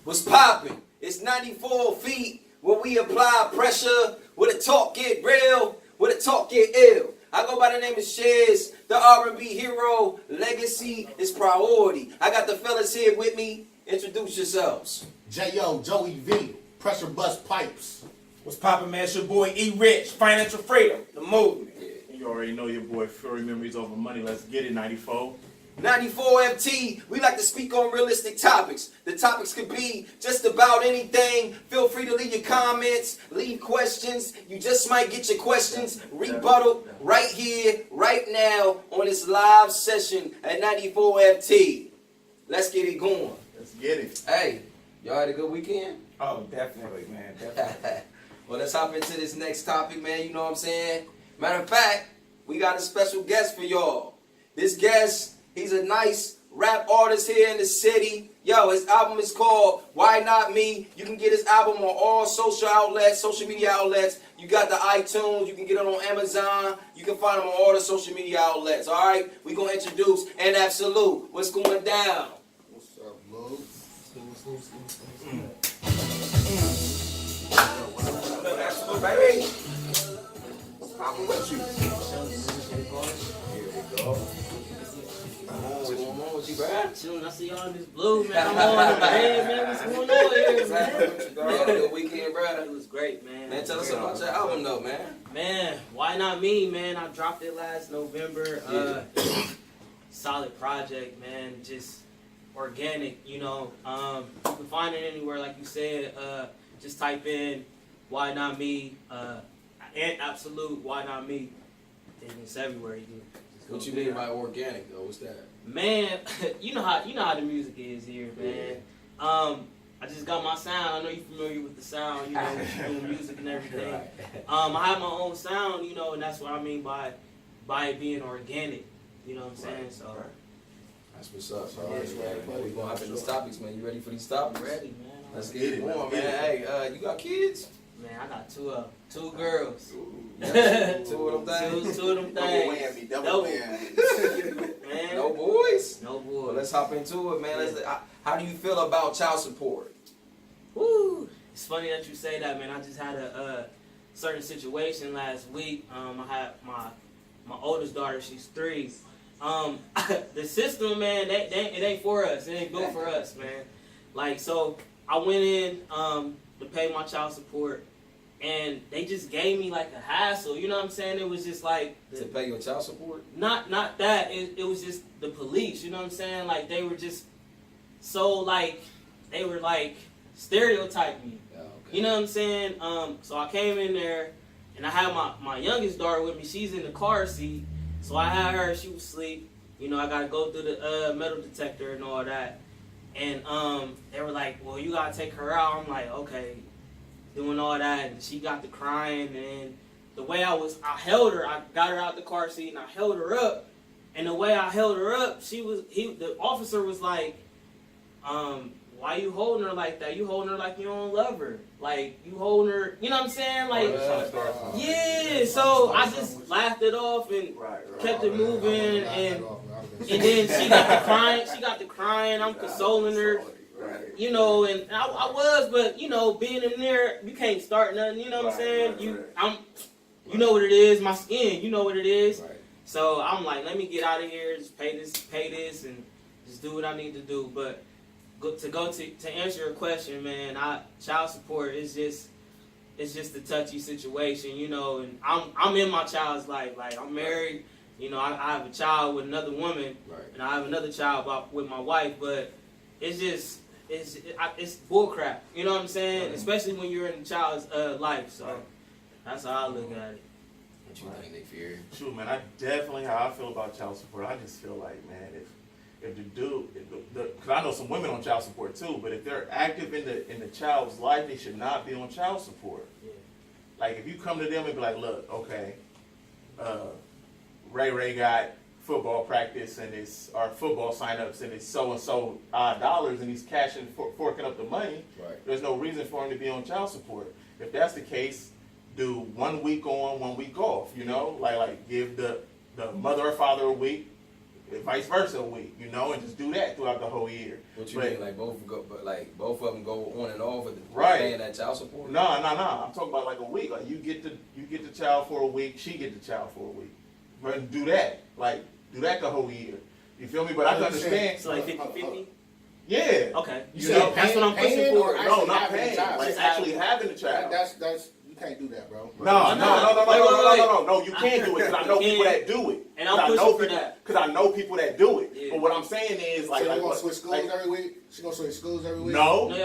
What's poppin'? It's 94 feet where we apply pressure, where the talk get real, where the talk get ill. I go by the name of Shiz, the R&B hero. Legacy is priority. I got the fellas here with me. Introduce yourselves. J.O. Joey V. Pressure Bust Pipes. What's poppin', man? It's your boy E.Rich, Financial Freedom, the movement. You already know your boy Fury Memories Over Money. Let's get it, 94. 94 FT, we like to speak on realistic topics. The topics could be just about anything. Feel free to leave your comments, leave questions. You just might get your questions rebutted right here, right now, on this live session at 94 FT. Let's get it going. Let's get it. Hey, y'all had a good weekend? Oh, definitely, man. Definitely. Well, let's hop into this next topic, man. You know what I'm saying? Matter of fact, we got a special guest for y'all. This guest, he's a nice rap artist here in the city. Yo, his album is called Why Not Me. You can get his album on all social outlets, social media outlets. You got the iTunes. You can get it on Amazon. You can find him on all the social media outlets. All right? We're going to introduce and Absolute. What's going down? What's up, Lou? Absolute, baby. What's poppin' with you? Here we go. What's going on with you, man? Chillin', I see y'all in this blue, man. I'm on the bed, man. What's going on here, man? You had a good weekend, bro. It was great, man. Man, tell us about your album, though, man. Man, Why Not Me, man? I dropped it last November. Solid project, man. Just organic, you know. You can find it anywhere, like you said. Just type in Why Not Me and Absolute Why Not Me. And it's everywhere. You can just go What you there. mean by organic, though? What's that? Man, you know how the music is here, man. I just got my sound. I know you're familiar with the sound, you know, doing music and everything. I have my own sound, you know, and that's what I mean by it being organic. You know what I'm saying? So That's what's up. All right, man. We're going to hop in these topics, man. You ready for these topics? I'm ready, man. Let's get it going, man. Hey, you got kids? Man, I got two girls. Two of them things? Two of them things. Double whammy. Man. No boys? No Well, boys. let's hop into it, man. How do you feel about child support? Woo! It's funny that you say that, man. I just had a certain situation last week. I had my oldest daughter. She's 3. The system, man, it ain't for us. It ain't built for us, man. Like, so I went in to pay my child support, and they just gave me like a hassle. You know what I'm saying? It was just like To pay your child support? not that. It was just the police. You know what I'm saying? Like they were just so like they were like stereotyping me. Yeah, okay. You know what I'm saying? So I came in there, and I had my youngest daughter with me. She's in the car seat, so I had her. She was asleep. You know, I gotta go through the metal detector and all that. And they were like, "Well, you gotta take her out." I'm like, "Okay," doing all that, and she got to crying. And the way I held her. I got her out the car seat, and I held her up. And the way I held her up, the officer was like, why you holding her like that? You holding her like you don't love her. Like, you holding her, you know what I'm saying? Like, yeah. So I just laughed it off and kept it moving. And then she got to crying. I'm consoling her. You know, and I was, but, you know, being in there, you can't start nothing. You know what I'm saying? You know what it is. My skin, you know what it is. So I'm like, let me get out of here. Just pay this, and just do what I need to do. But to answer your question, man, child support is just a touchy situation, you know. And I'm in my child's life. Like, I'm married, you know. I have a child with another woman, and I have another child with my wife. But it's just it's bullcrap, you know what I'm saying? Especially when you're in a child's life. So that's how I look at it. What you think, Nick Fury? True, man. I definitely how I feel about child support. I just feel like, man, if the dude, because I know some women on child support too, but if they're active in the child's life, they should not be on child support. Yeah. like if you come to them and be like, look, okay, Ray got football practice and it's our football signups and it's so and so dollars and he's forking up the money. Right. There's no reason for him to be on child support. If that's the case, do 1 week on, 1 week off. You know, like give the mother or father a week, vice versa a week. You know, and just do that throughout the whole year. What you mean, like both of them go on and off with Right. paying that child support? No. I'm talking about like a week. Like you get the child for a week, she get the child for a week. But do that. Like do that the whole year. You feel me? But I can understand. So like 50-50? Yeah. Okay. You know, said that's what I'm pushing paying for. or No, actually not having a paying. child? Like actually having a child. That's you can't do that, bro. No, you can't do it because I know You people can't. that do it. And I'm pushing for that. Because I know people that do it. Yeah. But what I'm saying is like, So like you gonna what- switch schools like, every week? She gonna switch schools every week? no, No,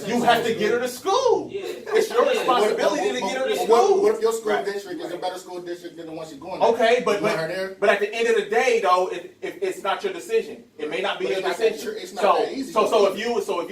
you have to get her to school. Yeah. It's your Yeah. responsibility to get her to But school. what if your school Right. district is a better school district than the one she's going to? Okay, You want her there? but at the end of the day, though, if it's not your decision, it may not be But your it's not that decision. it's not So that easy. so if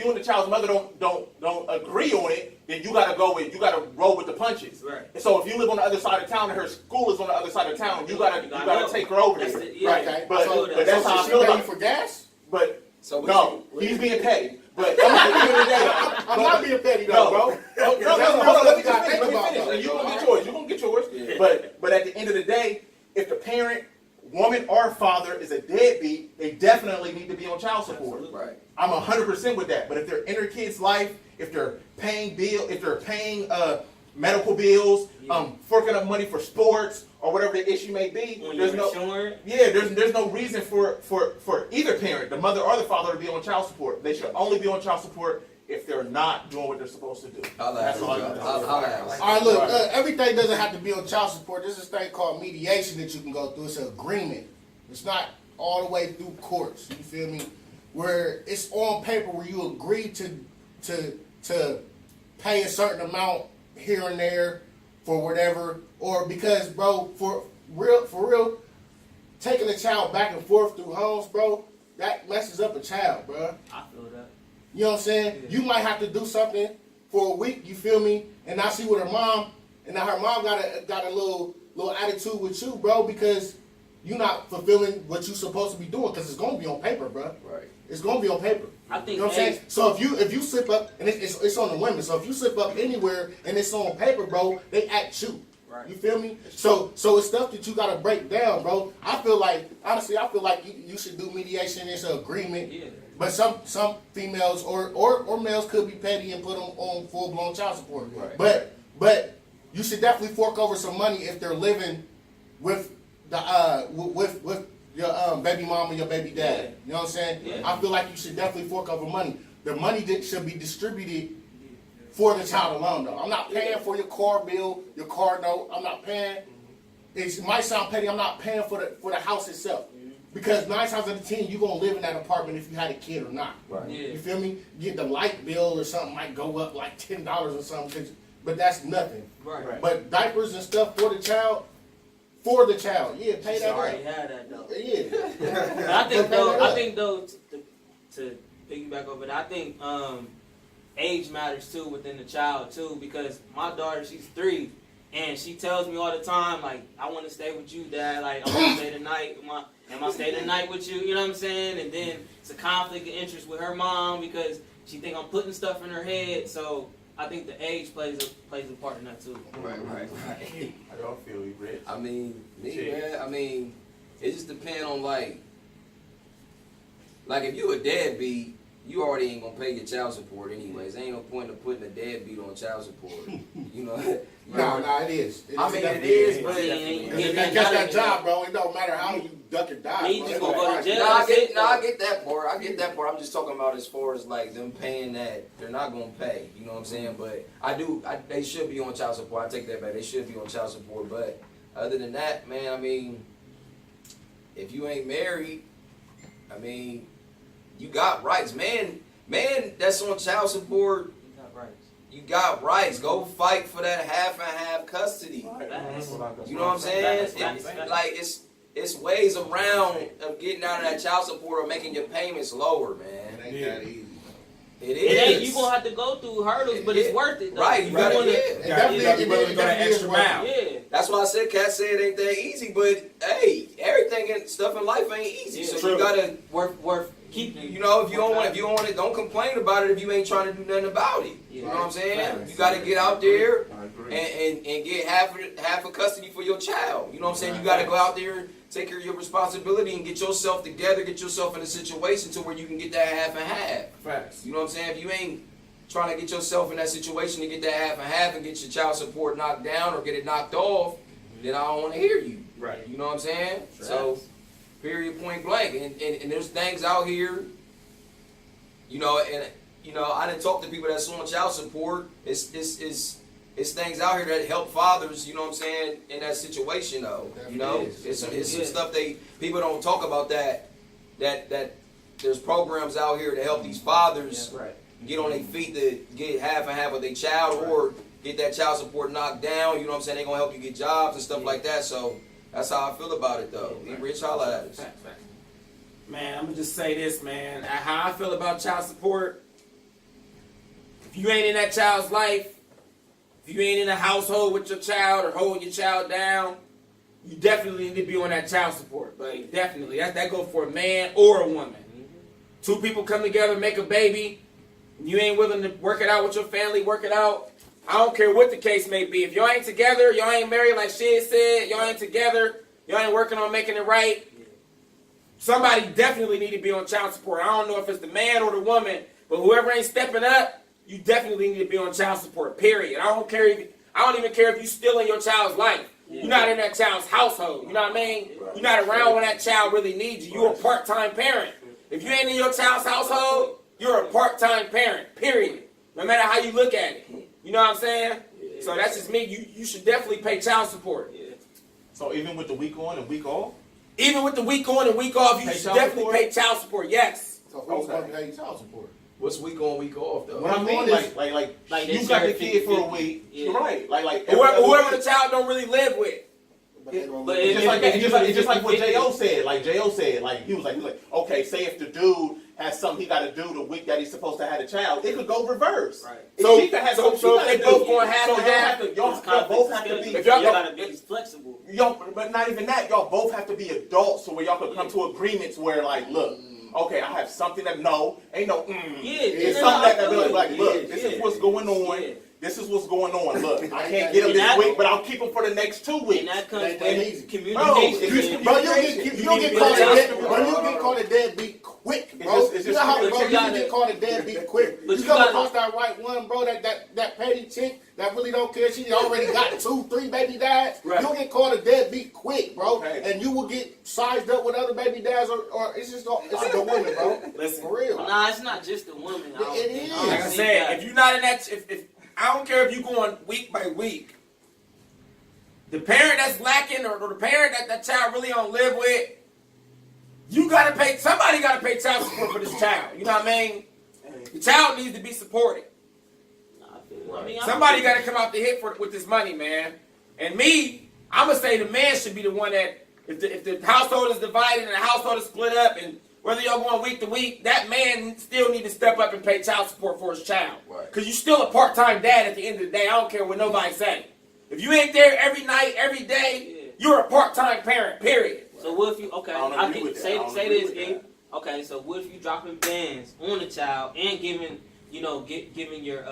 you and the child's mother don't agree on it, then you gotta roll with the punches. Right. And so if you live on the other side of town and her school is on the other side of town, you gotta go. take her over That's there. it, yeah. Right, okay. But So that's how I she feel paying about for gas? But So we no, should- he's being petty. But at the end of the day, I'm not being petty though, No. bro. No, That's hold on, let me what just you finish. gotta Let me think about, finish. though. You're gonna get yours. You're gonna get yours. Yeah. But at the end of the day, if the parent, woman or father, is a deadbeat, they definitely need to be on child support. Right. I'm 100% with that. But if they're in their kid's life, if they're paying medical bills, forking up money for sports or whatever the issue may be, When there's you're no. insured, There's no reason for either parent, the mother or the father, to be on child support. They should only be on child support if they're not doing what they're supposed to do. That's all I got. All right, look, everything doesn't have to be on child support. There's this thing called mediation that you can go through. It's an agreement. It's not all the way through courts. You feel me? Where it's on paper where you agree to pay a certain amount here and there for whatever, or because, bro, for real, taking a child back and forth through homes, bro, that messes up a child, bro. I feel that. You know what I'm saying? Yeah. You might have to do something for a week, you feel me? And now she with her mom, and now her mom got a little attitude with you, bro, because you're not fulfilling what you're supposed to be doing, because it's gonna be on paper, bro. Right. It's gonna be on paper. I think You know what I'm saying? So if you slip up, and it's on the women. So if you slip up anywhere and it's on paper, bro, they act you. Right. You feel me? So it's stuff that you gotta break down, bro. I feel like you should do mediation. It's an agreement. Yeah. But some females or males could be petty and put them on full blown child support. Right. But you should definitely fork over some money if they're living with the with your baby mom or your baby dad. Yeah. You know what I'm saying? Yeah. I feel like you should definitely fork over money. The money that should be distributed for the child alone, though. I'm not paying for your car bill, your car note. I'm not paying. It might sound petty. I'm not paying for the house itself. Because 9 times out of 10, you're going to live in that apartment if you had a kid or not. Right. Yeah. You feel me? Get the light bill or something might go up like $10 or something, but that's nothing. Right. But diapers and stuff for the child, yeah, pay She that already up. had that though. Yeah. But I think though, to piggyback over that, I think age matters too within the child too, because my daughter, she's 3, and she tells me all the time, like, I want to stay with you, Dad. Like, I want to stay tonight. Am I stay the night with you? You know what I'm saying? And then it's a conflict of interest with her mom because she think I'm putting stuff in her head. So I think the age plays a part in that too. Right. How y'all feel, E.Rich? I mean, me, Shit. man, I mean, it just depends on like if you a deadbeat, you already ain't gonna pay your child support anyways. There ain't no point in putting a deadbeat on child support. You know? No, it is. I mean, it is, but If they get that job, bro, it don't matter how you duck and dive. Me bro. just It gonna don't go to matter. jail. I get that part. I get that part. I'm just talking about as far as like them paying that they're not gonna pay. You know what I'm saying? But they should be on child support. I take that back. They should be on child support. But other than that, man, I mean, if you ain't married, I mean, you got rights, man. Man, that's on child support. You got rights. You got rights. Go fight for that half and half custody. You know what I'm saying? It's ways around of getting out of that child support or making your payments lower, man. It ain't that easy. It ain't is. you gonna have to go through hurdles, but it's worth it. Though. Right, you gotta, yeah. You gotta be willing to go that extra mile. Yeah. That's why I said, Cat said it ain't that easy, but hey, everything and stuff in life ain't easy. Yeah, so true. you gotta worth keeping. you know, if you don't want it, don't complain about it if you ain't trying to do nothing about it. You know what I'm saying? Right. You gotta get out there I agree. and get half of custody for your child. You know what I'm saying? You gotta go out there, take care of your responsibility, and get yourself together, get yourself in a situation to where you can get that half and half. Facts. You know what I'm saying? If you ain't trying to get yourself in that situation to get that half and half and get your child support knocked down or get it knocked off, then I don't want to hear you. Right. You know what I'm saying? Right. So, period, point blank. And there's things out here, you know, I didn't talk to people that's on child support. It's things out here that help fathers, you know what I'm saying, in that situation though. You know? It's some stuff people don't talk about that there's programs out here to help these fathers Right. get on their feet to get half and half of their child or get that child support knocked down. You know what I'm saying? They're going to help you get jobs and stuff like that. So that's how I feel about it, though. E.Rich, holla at us. Facts. Man, I'm gonna just say this, man. How I feel about child support. If you ain't in that child's life, if you ain't in a household with your child or holding your child down, you definitely need to be on that child support. Like, definitely. That goes for a man or a woman. Two people come together, make a baby. You ain't willing to work it out with your family, work it out. I don't care what the case may be. If y'all ain't together, y'all ain't married like Shid said, y'all ain't together, y'all ain't working on making it right, somebody definitely need to be on child support. I don't know if it's the man or the woman, but whoever ain't stepping up, you definitely need to be on child support, period. I don't even care if you still in your child's life. You're not in that child's household. You know what I mean? You're not around when that child really needs you. You're a part-time parent. If you ain't in your child's household, you're a part-time parent, period. No matter how you look at it. You know what I'm saying? So that's just me. You should definitely pay child support. So even with the week on and week off? Even with the week on and week off, you Pay should child definitely support? pay child support. Yes. So who's going to pay child support? What's week on, week off, though? What I mean, like they you got the share kid for a 50-50. week. Yeah. You're right. Like Whoever the child don't really live with. But they don't But really- It's just like what J.O. said. Like J.O. said, like he was like, okay, say if the dude has something he got to do the week that he's supposed to have a child, it could go reverse. Right. So She could have so something she if they gotta both do. going half So and y'all half, have to, y'all both have to be. If y'all gotta be flexible. But not even that. Y'all both have to be adults, so where y'all can come to agreements where, like, look, okay, I have something that ain't no. It's something that be like, look, this is what's going on. Yeah. This is what's going on. Look, I can't get him this week, but I'll keep him for the next 2 weeks. And that comes Ain't that with easy. communication. Bro, you'll get called a deadbeat quick, bro. It's just You know how, but bro, you you gotta- get called a deadbeat quick. But You you come gotta- across that right one, bro, that petty chick that really don't care. She already got 2, 3 baby dads. Right. You'll get called a deadbeat quick, bro. Okay. And you will get sized up with other baby dads, or it's just the woman, bro. Listen. For real. Nah, it's not just the woman. I don't It think. is. I don't Like I think said, that. if you're not in that, if I don't care if you're going week by week, the parent that's lacking or the parent that child really don't live with, you gotta pay. Somebody gotta pay child support for this child. You know what I mean? The child needs to be supported. Somebody got to come out the hit with this money, man. And me, I'm gonna say the man should be the one that, if the household is divided and the household is split up, and whether y'all going week to week, that man still need to step up and pay child support for his child. Right. Because you're still a part-time dad at the end of the day. I don't care what nobody say. If you ain't there every night, every day, you're a part-time parent. Period. So what if you? Okay, I don't I agree can with that. I say don't say agree this. with Gabe. that. Okay, so what if you dropping bands on the child and giving giving your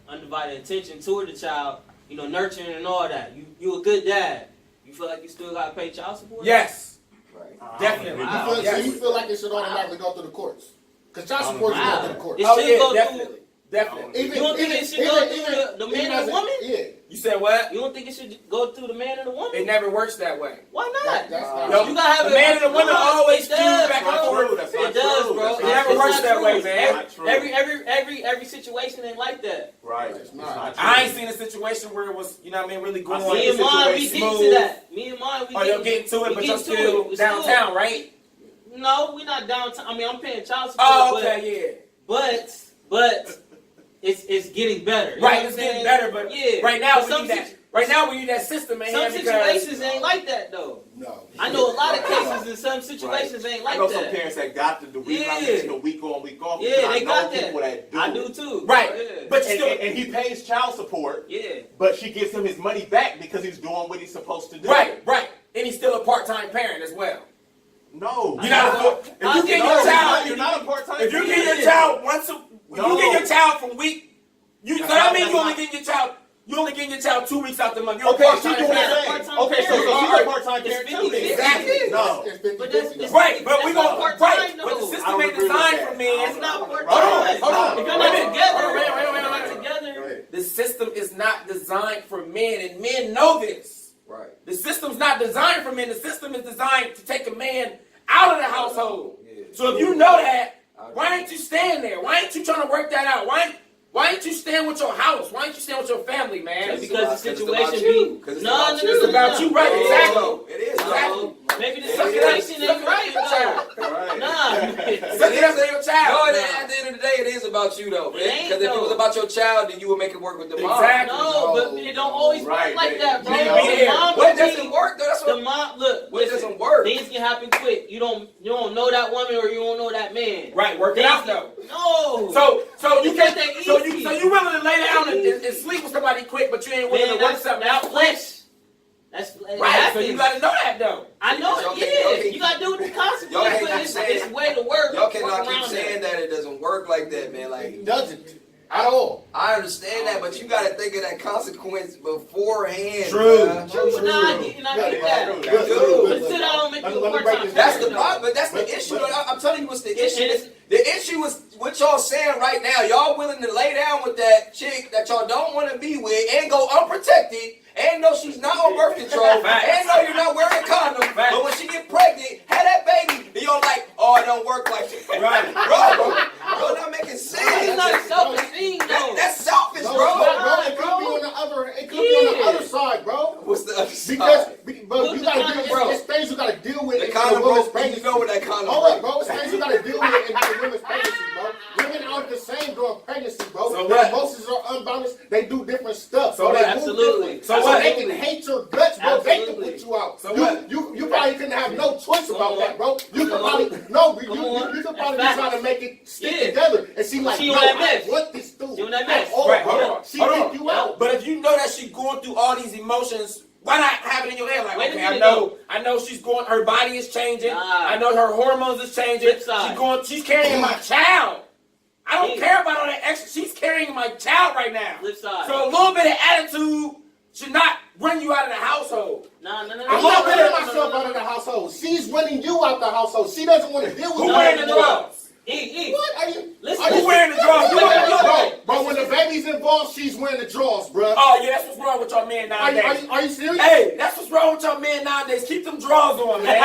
undivided attention toward the child, nurturing and all that. You a good dad. You feel like you still gotta pay child support? Yes. Right. Definitely. Wow. So you feel like it should automatically go through the courts? Because child support should go through the courts. It Oh should yeah, go definitely. through. Definitely. You don't think it should go through the man and the woman? Yeah. You said what? You don't think it should go through the man and the woman? It never works that way. Why not? That's not Yo, You gotta have the man and the woman No, always it does, feud back and bro. forth. That's It not does, true. bro. That's It not never true. works It's that not way, true. man. Not true. Every situation ain't like that. Right. It's It's not. not true. I ain't seen a situation where it was, really going I Me and seen mine, we situation get to that. Me and mine, we Oh, you're getting to it, we but get you're to still it. It's downtown, right? No, we not downtown. I mean, I'm paying child support. Oh, okay, But it's getting better. You Right, know it's what I'm getting saying? better, but yeah. right now But we need that. Right now, we need that system in Some here because situations ain't like that though. No. I know a lot of cases in some situations ain't like I know some that. parents that got the reason I Yeah. mentioned the week on, week off. Yeah, because they I know got that. people that do I it. do too. right, Yeah. but And, still, and he pays child support, Yeah. but she gives him his money back because he's doing what he's supposed to do. right, and he's still a part-time parent as well. No. You're not. If you get your child, you're not a part-time. if you get parent. your child once a, if No. you get your child from week, so That's that not- means that's you only not- get your child. You only get your child 2 weeks out the month. You're a Okay, she's part-time doing parent. the same. Part-time Okay, so parent. she's a part-time It's parent too. 50-50. Exactly. No. It's 50-50. But that's Right, but we That's gonna not right. part-time, But the though. system I don't ain't agree with designed that. for men. It's not part Hold on, time. hold on. If y'all Wait a not minute. together, Wait, wait, if y'all wait. not together, The system is not designed for men, and men know this. Right. The system's not designed for men. The system is designed to take a man out of the household. Yeah. So if you know that, why ain't you staying there? Why ain't you trying to work that out? Why ain't you staying with your house? Why ain't you staying with your family, man? It's because about- the 'cause it's about situation you. be 'Cause it's no, about no, you. no, It's no, about no. you, right? It is, Exactly. though. It is, Exactly. No, maybe the Suck it up. situation Suck ain't it up, right your child. though. Right. Nah. Suck it up to your child. No, at the end of the day, it is about you though. It ain't, Because if it was though. about your child, then you would make it work with the mom. Exactly. No, but it don't always work Right, like that, bro. you need to be The there. mom What can doesn't be- work though? That's The what. mom, look, What listen, doesn't work? Things can happen quick. You don't know that woman or you don't know that man. Right, work it out though. No. So you It's can't. not that So easy. you willing to lay down and sleep with somebody quick, but you ain't willing Man, to work that's something out quick. flesh. That's Right. That So you happens. got to know that though. I know Y'all it. can't- Yeah, y'all can't- you got to deal with the y'all consequences, can't but keep it's saying- way to work. Y'all cannot work keep around saying that it doesn't work like that, man. Like It doesn't. At all. I understand that, but you got to think of that consequence beforehand. True. bruh. True, nah, I get that. That's But true. still, I don't make Let you me a break part-time this That's down. the parent, problem, but that's the But- issue. but- I'm telling you what's the And issue. it's- The issue is what y'all saying right now. Y'all willing to lay down with that chick that y'all don't want to be with and go unprotected and know she's not on birth control Facts. and know you're not wearing a condom. Facts. But when she get pregnant, have that baby, then you're like, oh, it don't work like that. Right. Bro, not making sense. It's not self-esteem, though. That's selfish, No, bro. bro, it could be on the other. It could be on the other side, bro. What's the other Because, side? but What's you the gotta condom, deal. bro? It's things you gotta deal with. The in condom women's broke. pregnancy. You know what that condom Hold up, broke. bro. It's things you gotta deal with in women's pregnancy, bro. Women aren't the same during pregnancy, bro. So Their what? emotions are unbalanced. They do different stuff. So they what? move Absolutely. different. So So what? they can hate your guts, bro. They can Absolutely. put you out. So you, what? You probably couldn't have no choice about on. that, bro. You could Come probably on. you could probably be Facts. trying to make it stick Yeah. together and see like, She no, on that I mess. want this dude. She on that mess. Oh, Right, bro. hold on, She hold kick on. you out. But if you know that she's going through all these emotions, why not have it in your head? Like, Wait a okay, I minute, know she's going. Her body is changing. Nah. I know her hormones is changing. Flip side. She's carrying my child. I don't Yeah. care about all that extra. She's carrying my child right now. Flip side. So a little bit of attitude should not run you out of the household. No. I'm not running myself out of the household. She's running you out the household. She doesn't want to deal with Who you. wearing the drugs? What are you? Listen, are Who you wearing the drugs? Bro, when the baby's involved, she's wearing the drawers, bro. Oh yeah, that's what's wrong with y'all men nowadays. Are you serious? Hey, that's what's wrong with y'all men nowadays. Keep them drawers on, man.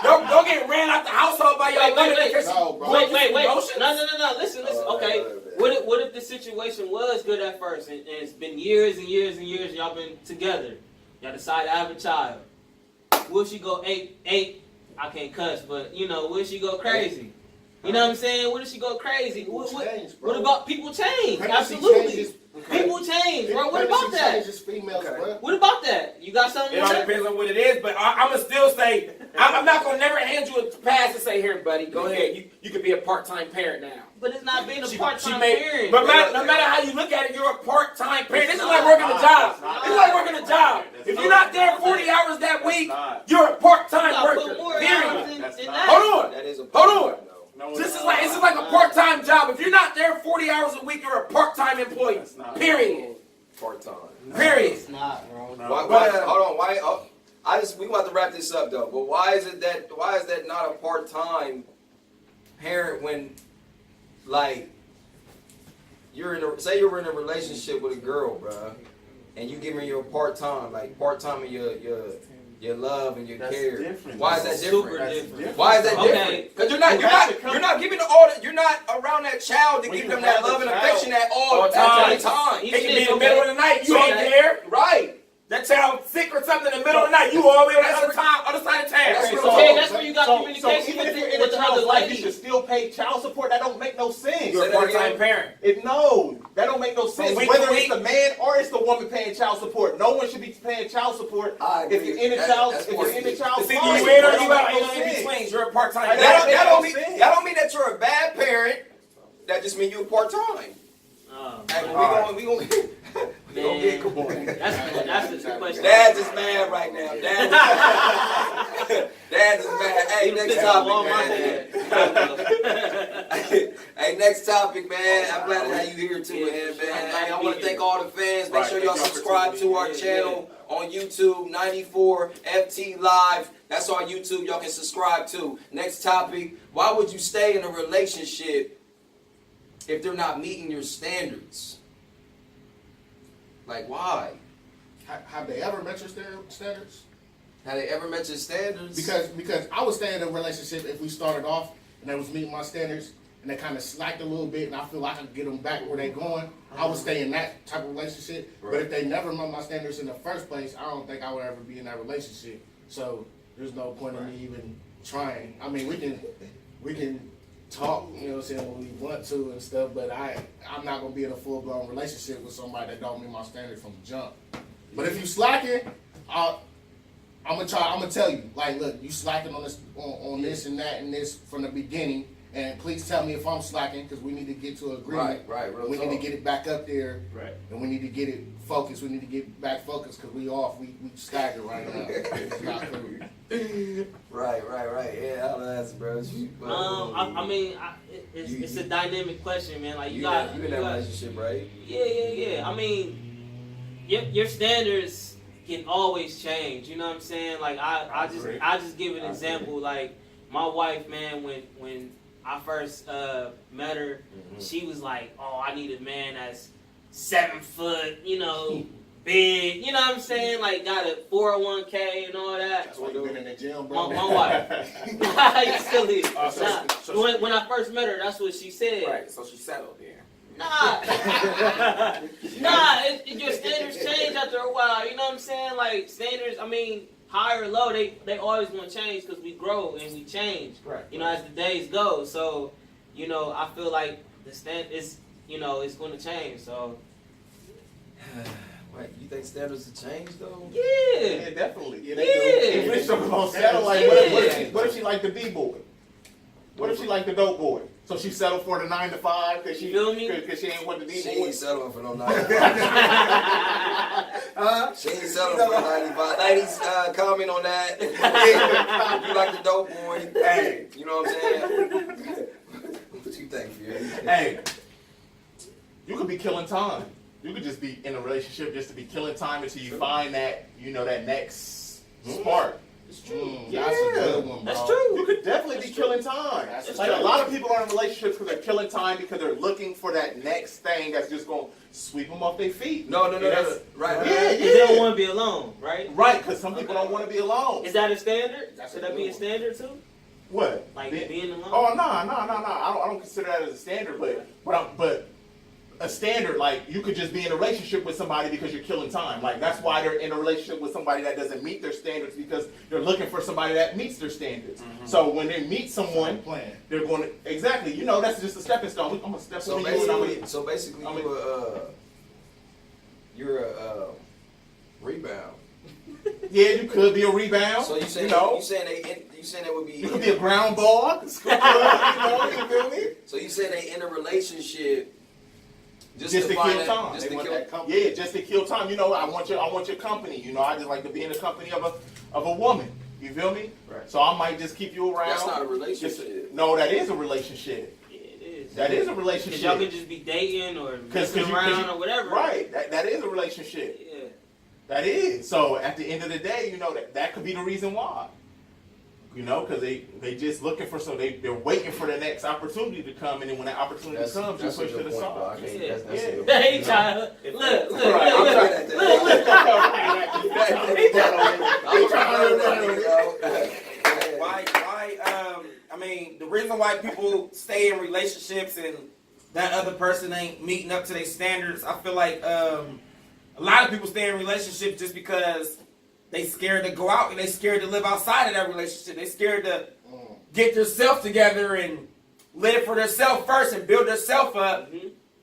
don't get ran out the household by y'all women because No, bro. going Wait. through emotions. No. Listen. Okay. What if the situation was good at first and it's been years and years and years y'all been together? Y'all decide to have a child. Will she go eight? I can't cuss, but you know, will she go crazy? You know what I'm saying? What if she go crazy? What about people change? Pregnancy Absolutely. changes. People change, bro. What about Pregnancy that? changes females, Okay. bro. What about that? You got something It on all that? depends on what it is, but I'm gonna still say I'm not gonna never hand you a pass and say, "Here, buddy, go ahead. You could be a part-time parent now." But it's not being a She part-time may- parent. But no matter how you look at it, you're a part-time parent. This is like working a job. It's like working a job. If you're not there 40 hours that week, you're a part-time You gotta worker. put more hours Period. in That's that. not- Hold on. That is a Hold problem, on. though. No, This is like a part-time job. If you're not there 40 hours a week, you're a part-time employee. That's not- Period. Part-time. Period. It's not, bro. No. Why, hold on. Why? We want to wrap this up though. But why is that not a part-time parent when, like, you're in a relationship with a girl, bruh, and you giving your part-time in your love and your That's care. different. Why is that Super different? different. Why is that Okay. different? Because you're not giving you're not around that child to When give you them that have love the and child affection at all all at time. the time. It can be in the middle of the night. You So- ain't there. Right. That child sick or something in the middle of the night. You all the way on the other side of town. That's what I'm Okay, saying. that's where you got communication even if you're with in a the child's other life, you lady. should still pay child support. That don't make no sense. You're a part-time parent. No, that don't don't make no sense. week Whether to it's week. the man or it's the woman paying child support, no one should be paying child support I agree. if you're in the That's child. more If you're in the child It's either support. you in or That you don't out. make Ain't no no in sense. between. You're a part-time. That That don't don't make no mean sense. that don't mean that you're a bad parent. That just means you're part time. Hey, we gonna get come on. That's the question. Dad's is mad right now. Dad's is mad. Hey, next topic, man. Hey, next topic, man. I'm glad to have you here too, man. Hey, I want to thank all the fans. Make sure y'all subscribe to our channel on YouTube, 94 FT Live. That's our YouTube. Y'all can subscribe to. Next topic: why would you stay in a relationship if they're not meeting your standards? Like, why? Have they ever met your standards? Have they ever met your standards? Because I would stay in a relationship if we started off and they was meeting my standards and they kind of slacked a little bit and I feel like I could get them back where they going. I would stay in that type of relationship. Right. But if they never met my standards in the first place, I don't think I would ever be in that relationship. So there's no point in me even trying. I mean, we can talk, you know what I'm saying, when we want to and stuff, but I'm not gonna be in a full blown relationship with somebody that don't meet my standards from the jump. But if you slacking, I'm gonna tell you, like, look, you slacking on this on this and that and this from the beginning, and please tell me if I'm slacking, because we need to get to an agreement. Right, real We talk. need to get it back up there, Right. and we need to get it focused. We need to get back focused because we off. We staggered right now. It's not cool. Right. Yeah, I'll ask, bro. I mean, it's a dynamic question, man. Like you got in that relationship, right? Yeah. I mean, your standards can always change. You know what I'm saying? Like I just give an example. Like my wife, man, when I first met her, she was like, "Oh, I need a man that's 7 foot, you know, big, you know what I'm saying? Like got a 401k and all that." That's why you been in the gym, bro. My wife. You still is. So When I first met her, that's what she said. Right. So she settled there. Nah. Your standards change after a while. You know what I'm saying? Like standards, I mean, high or low, they always want to change because we grow and we change. Right. You know, as the days go. So, you know, I feel like the it's going to change. So. Wait, you think standards have changed though? Yeah. Yeah, definitely. Yeah, They they do. do. If Rich talking about settle, like, what if she like the B-boy? What if she like the dope boy? So she settled for the 9 to 5 because she You feel me? Because she ain't want the She B-boy. ain't settling for no 95. She ain't settling for 95. Ladies, comment on that. If you like the dope boy, hey, you know what I'm saying? What you think, Fury? Hey, you could be killing time. You could just be in a relationship just to be killing time until you find that, you know, that next spark. It's true. That's a good one, bro. That's true. You could definitely be killing time. That's Like true. a lot of people are in relationships because they're killing time because they're looking for that next thing that's just going to sweep them off their feet. No. And that's- Right. Yeah, Because they don't want to be alone, right? Right, because some people don't want to be alone. Is that a standard? That's Should a that be a good standard too? What? Like Be- being alone? Oh no! I don't consider that as a standard, but a standard, like you could just be in a relationship with somebody because you're killing time. Like that's why they're in a relationship with somebody that doesn't meet their standards because they're looking for somebody that meets their standards. So when they meet someone, Plan. they're going to exactly. You know, that's just a stepping stone. I'm gonna step So on you. And I'm basically, gonna- you're a rebound. yeah, you could be a rebound. So you saying know, you saying they would be? you could be a ground ball. You feel me? So you saying they in a relationship Just to find kill that- time. Just They to want kill. that company. Yeah, just to kill time. You know, I want your company. You know, I just like to be in the company of a woman. You feel me? Right. So I might just keep you around. That's not a Just- relationship. no, that is a relationship. Yeah, it is. That is a Because relationship. y'all can just be dating or messing you- around or whatever. Right. That is a relationship. Yeah. That is. So at the end of the day, you know, that could be the reason why. You know, because they just looking for they're waiting for the next opportunity to come, and then when that opportunity comes, you That's a push to good the point, bro. I side. can't- Yeah. that's a good Yeah. point. Hey, child. Look. Right, I'm trying to- Why? I mean, the reason why people stay in relationships and that other person ain't meeting up to their standards, I feel like a lot of people stay in relationships just because they scared to go out and they scared to live outside of that relationship. They scared to get themselves together and live for themselves first and build themselves up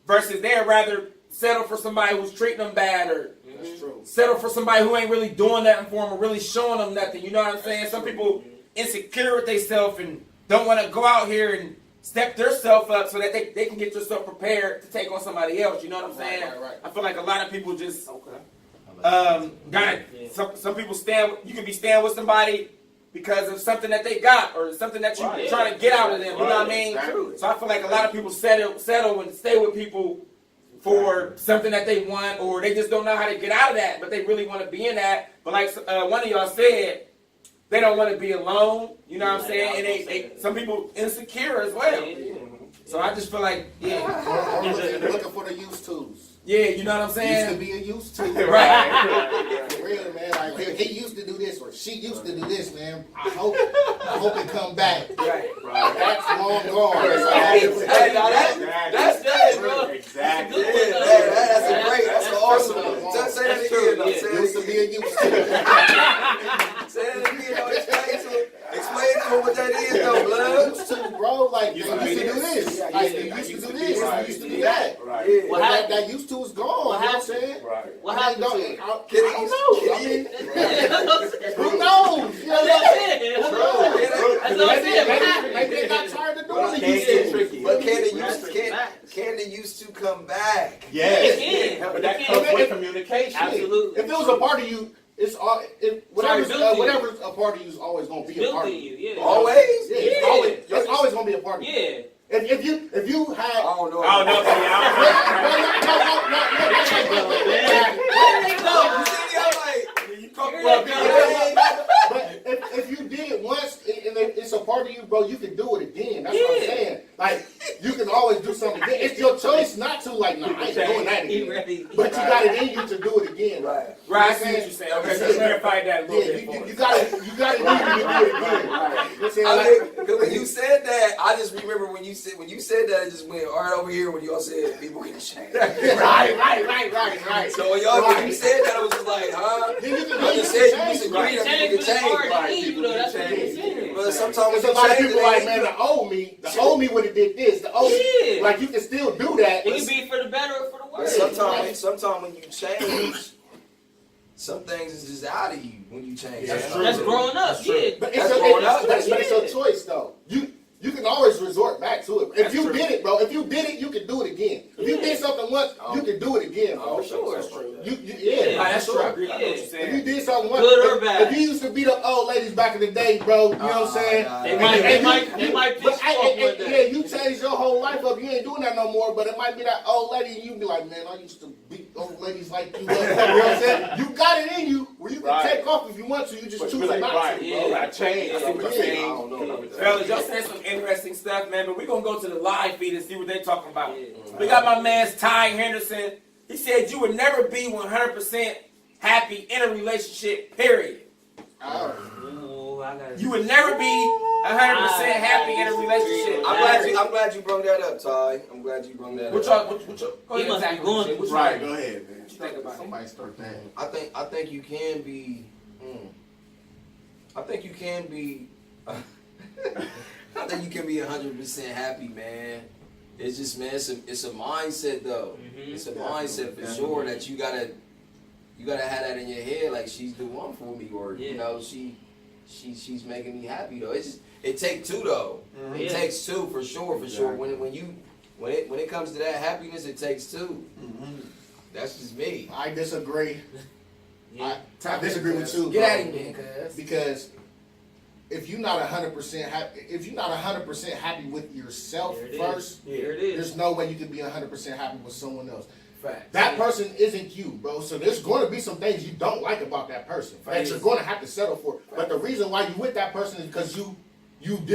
versus they'd rather settle for somebody who's treating them bad, or That's true. settle for somebody who ain't really doing nothing for them or really showing them nothing. You know what I'm saying? Some people insecure with themselves and don't want to go out here and step themselves up so that they can get themselves prepared to take on somebody else. You know what I'm saying? Right. I feel like a lot of people just some people you can be staying with somebody because of something that they got or something that you're trying to get out of them. You know what I mean? Exactly. So I feel like a lot of people settle and stay with people for something that they want, or they just don't know how to get out of that, but they really want to be in that. But like one of y'all said, they don't want to be alone. You know what I'm saying? And some people insecure as well. So I just feel like, Or looking for the used tools. yeah, you know what I'm saying? Used to be a used to. Right. For real, man. Like he used to do this or she used to do this, man. I hope it come back. Right. That's long gone. Hey, now that's good, bro. Exactly. Yeah, that's an awesome. Say that again, though. Say Used to be a used to. Say that again, though. Explain to him what that is, though, blood. Used to, bro. Like they used to do this. Like they used to do this. They used to do that. Right. Yeah. What But happened? that used to is gone. You know what I'm saying? Right. What happened to it? I don't know. I mean, who knows? You know That's what what I'm I'm saying? saying. That's what I'm saying. What happened? Maybe they got tired of doing Well, the can't used get to. tricky. But can Right. the used to come back? Yes. It can. But that It comes can. with communication. Absolutely. If it was a part of you, it's all built in you. whatever's a part of you is always gonna be a Built part of in you. you, yeah. Always? Yeah, Yeah. it's always gonna be a part of you. Yeah. If you I had don't know. I don't know. But if you did it once and it's a part of you, bro, you can do it again. That's what I'm saying. Like you can always do something again. It's your choice not to. Like, nah, I ain't doing that again. But you got it in you to do it again. Right. Right, I see what you're saying. Okay, so clarify that a little Yeah, bit for us. you got it in you to do it again. You know what I'm saying? I Like, mean, 'cause when you said that, I just remember when you said that, it just went right over here when y'all said people can change. right. So when you said that, I was just like, huh? Then you can I just said you disagree that Change people can was hard change. to leave, you know, that's what I'm saying. But sometimes There's when a lot of you people change like, it, man, the old me would have did this. The old Yeah. like you can still do that. It can be for the better or for the but worse. sometimes when you change, some things is just out of you when you change. That's true. That's growing up, yeah. But That's growing up. it's your choice though. You can always resort back to it. If That's you true. did it, bro, if you did it, you can do it again. If you did something once, you can do it again, bro. Oh, sure. That's true. Yeah, Right, that's true. I agree. I know what you're Yeah. If saying. you did something once, Good or bad. if you used to beat up old ladies back in the day, bro, you know what I'm saying? nah, They nah. might But piss you off one yeah, day. you changed your whole life up. You ain't doing that no more. But it might be that old lady, and you be like, man, I used to beat old ladies like you. You know what I'm saying? You got it in you where you can Right. take off if you want to. You just But choose you be like, not right, to. Yeah. bro, I changed. I see what you're saying. I don't know. Fellas, y'all said some interesting stuff, man, but we're going to go to the live feed and see what they're talking about. Yeah. We got my man Ty Henderson. He said you would never be 100% happy in a relationship, period. Ooh, I gotta- You would never be 100% happy in a relationship. I'm glad you brought that up, Ty. I'm glad you brought that What up. y'all, go He ahead, must be Zach. going through What you Right, think? go ahead, man. What you think about it? Somebody start that. I think you can be. I think you can be. I think you can be 100% happy, man. It's just, man, it's a mindset though. Mhm. It's a mindset for sure that you gotta have that in your head, like she's the one for me, or you Yeah. know she's making me happy though. It takes two though. It Yeah. takes two for sure. When it comes to that happiness, it takes two. That's just me. I disagree. Yeah. I disagree with you. Get bro. at him, man, cuz. Because if you're not 100% happy, happy with yourself There it is. first, Here it is. there's no way you can be 100% happy with someone else. Facts. That person isn't you, bro. So there's going to be some things you don't like about that person that Facts. you're going to have to settle for. But the reason why you with that person is because you can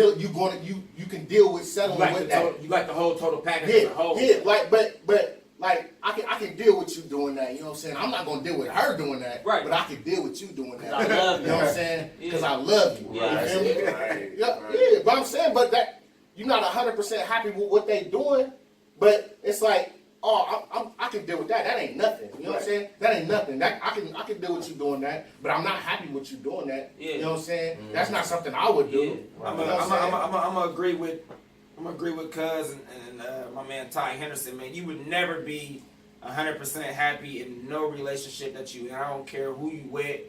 deal with You settling like, with the that. total, you like the whole total package as a whole. Yeah, like, but like I can deal with you doing that. You know what I'm saying? I'm not gonna deal with her doing that, Right. but I can deal with you doing that. I love you know what I'm you. saying? Yeah. Because I love you. Yeah. You feel me? Right, Yeah, right. yeah, but I'm saying, but that you're not 100% happy with what they doing, but it's like, oh, I can deal with that. That ain't nothing. You know what I'm saying? That ain't nothing. That I can deal with you doing that, but I'm not happy with you doing that. Yeah. You know what I'm saying? That's not something I would do. Yeah. I'm You know what I'm saying? gonna agree with Cuz and my man Ty Henderson, man. You would never be 100% happy in no relationship that you in. I don't care who you with.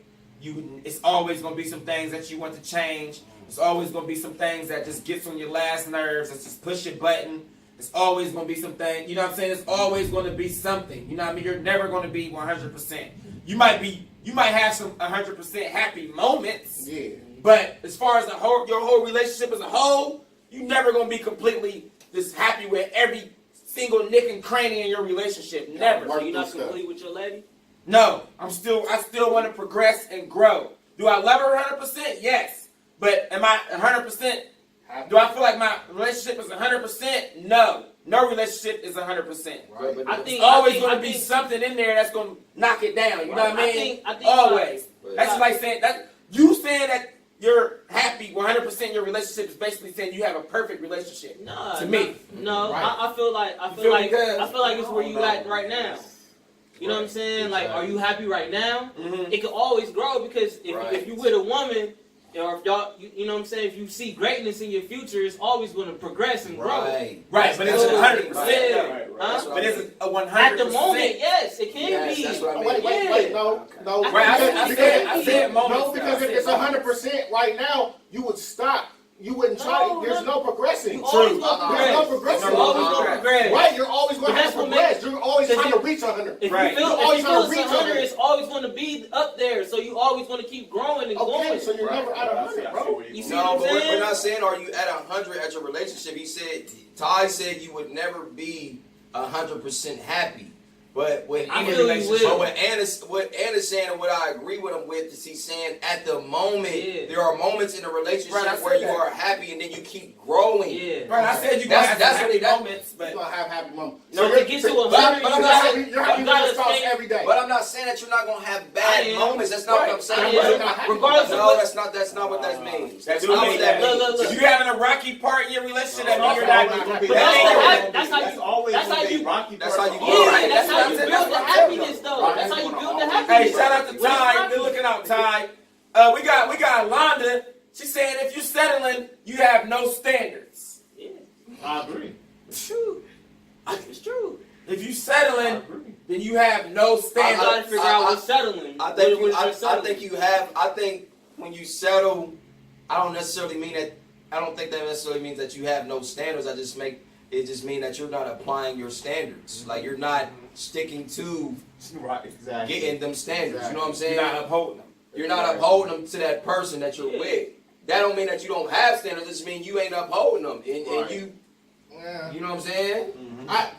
It's always gonna be some things that you want to change. It's always gonna be some things that just gets on your last nerves. It's just push your button. It's always gonna be something. You know what I'm saying? It's always gonna be something. You know what I mean? You're never gonna be 100%. You might have some 100% happy moments. Yeah. But as far as your whole relationship as a whole, you're never gonna be completely just happy with every single nick and cranny in your relationship. Never. So you're not complete with your lady? No, I still want to progress and grow. Do I love her 100%? Yes. But am I 100%? Do I feel like my relationship is 100%? No. No relationship is 100%. Right. I think always going to be something in there that's going to knock it down. You know what I mean? I think always. That's just like saying that you saying that you're happy 100% in your relationship is basically saying you have a perfect relationship. Nah, to me. No, Right. I feel like it's where you at right now. You know what I'm saying? Like, are you happy right now? Mm-hmm. It can always grow because Right. if you with a woman, or if y'all, you know what I'm saying? If you see greatness in your future, it's always going to progress and grow. Right. Right, but it's That's 100%. what I Yeah. mean. Right, right. Huh? That's what But I is mean. it a 100%? At the moment, yes, it can Yes, be. that's what I mean. Wait, no. Right, I said moments. No, because if it's 100% right now, you would stop. You wouldn't try. No, There's no progressing. You always There's gonna no progress. progressing. You always gonna progress. Right, you're always going But to have that's to what progress. makes- You're always Cause trying to reach 100. If Right. you feel, You're always if you trying feel to reach 100, 100. it's always going to be up there. So you always going to keep growing and Okay, going. so you're never at 100, bro. You see No, what I'm but we're saying? not saying are you at 100 at your relationship. He said, Ty said you would never be 100% happy. But when I any feel you relationship, will. but what Anna's saying and what I agree with him with is he's saying at the moment Yeah. there are moments in a relationship Right, I said where you that. are happy and then you keep growing. Yeah. Right, I said you That's- got that's happy what that- moments, You're but going to have happy moments. No, to get to 100, but I'm You're not happy, saying- you're happy with gotta your spouse stay- every day. But I'm not saying that you're not gonna have bad I am. moments. That's not what I'm I saying. am. But Regardless of no, what- that's not what that means. That's That's what not I what mean. that Look, means. look, if you having a rocky part in your relationship, that means you're That's not all going we to got. be. That's how you- always that's how gonna be you- rocky that's part how you of get all right. Yeah, that's how you That's build the what I'm happiness, though. Right. That's how you build the Hey, happiness. Hey, shout out to Ty. Good looking out, Ty. We got Londa. She's saying if you're settling, you have no standards. Yeah, I agree. it's true. It's true. If you settling, then you have no I standards. gotta figure out what's settling. I think What is your I settling? think you have. I think when you settle, I don't necessarily mean that. I don't think that necessarily means that you have no standards. It just mean that you're not applying your standards. Like you're not sticking to Right, exactly. getting them standards. You know what I'm saying? You're not upholding them. You're not upholding them to that person that you're Yeah. with. That don't mean that you don't have standards. It just mean you ain't upholding them. And Right. Yeah. you know what I'm saying?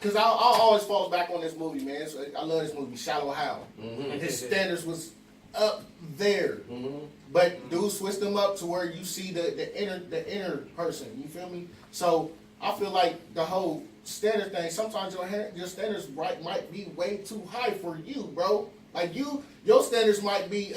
Because I always fall back on this movie, man. So I love this movie, Shallow Hal. Mm-hmm. And his standards was up there. Mm-hmm. But dude switched them up to where you see the inner person. You feel me? So I feel like the whole standard thing. Sometimes your standards might be way too high for you, bro. Like your standards might be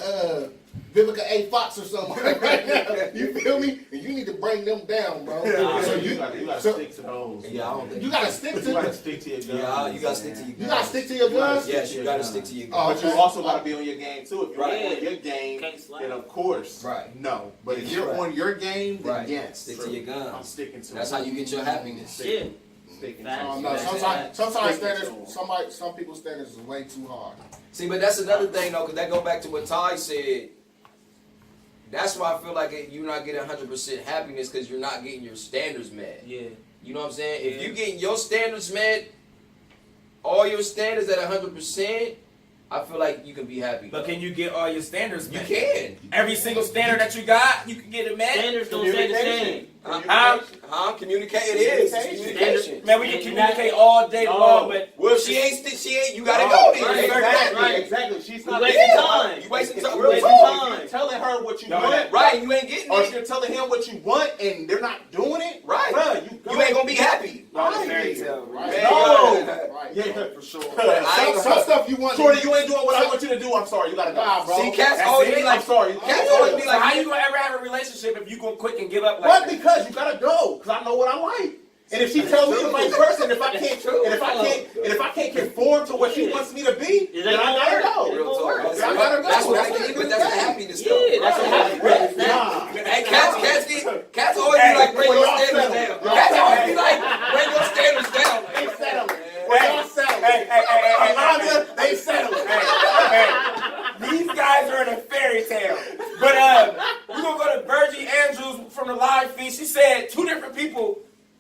Vivica A. Fox or something right now. You feel me? And you need to bring them down, bro. So So you gotta so stick to those. Yeah, I don't think you gotta stick You gotta to stick to your guns. Yeah, you gotta stick to your guns. you gotta stick to your guns. Yes, you gotta stick to your Oh, guns. But you also gotta be on your game too. If you're Right. on your game, Can't slide. then of course, Right. no. But if you're Right. on your game, then Right. yes, Stick to true. your guns. I'm sticking to That's it. how you get your happiness. Yeah. Sticking to Facts. it. No, Yeah. sometimes Stick to standards. them. Some people's standards is way too hard. See, but that's another thing though, because that go back to what Ty said. That's why I feel like you're not getting 100% happiness because you're not getting your standards met. Yeah. You know what I'm saying? If Yeah. you getting your standards met, all your standards at 100%, I feel like you can be happy. But can you get all your standards You met? can. Every single standard that you got, you can get it met. Standards don't stay the same. Communicate. It is. It's communication. Man, we can communicate all day long, but Well, if she ain't. You gotta No, go then. right, Exactly, right. exactly. She's You not wasting Yeah. time. You wasting time. You Real wasting talk. time. You're telling her what you No, want, Right, you ain't getting or if it. you're telling him what you want and they're not doing it, Right. bruh, You ain't gonna be happy. all the fairy tale. Right. Man, No. Right. Yeah, for sure. Some stuff you want. Shorty, you ain't doing what I want you to do. I'm sorry, you gotta go. Nah, bro. See, cats That's always it. be like, I'm sorry. cats always be So like, how you gonna ever have a relationship if you gonna quit and give up like But that? because you gotta go, because I know what I like. And if she tells me the vice versa, and if I can't, and if I can't conform to what she wants me to be, It then ain't I gonna gotta work. go. real talk. I gotta go. That's what That's they it. get, but that's the happiness Yeah, though. that's a happy. Nah. Hey, cats always be like, bring Well, your y'all standards settle. down. Cats always be like, bring your standards down. Ain't settling. Hey, Well, y'all settling. hey, A lot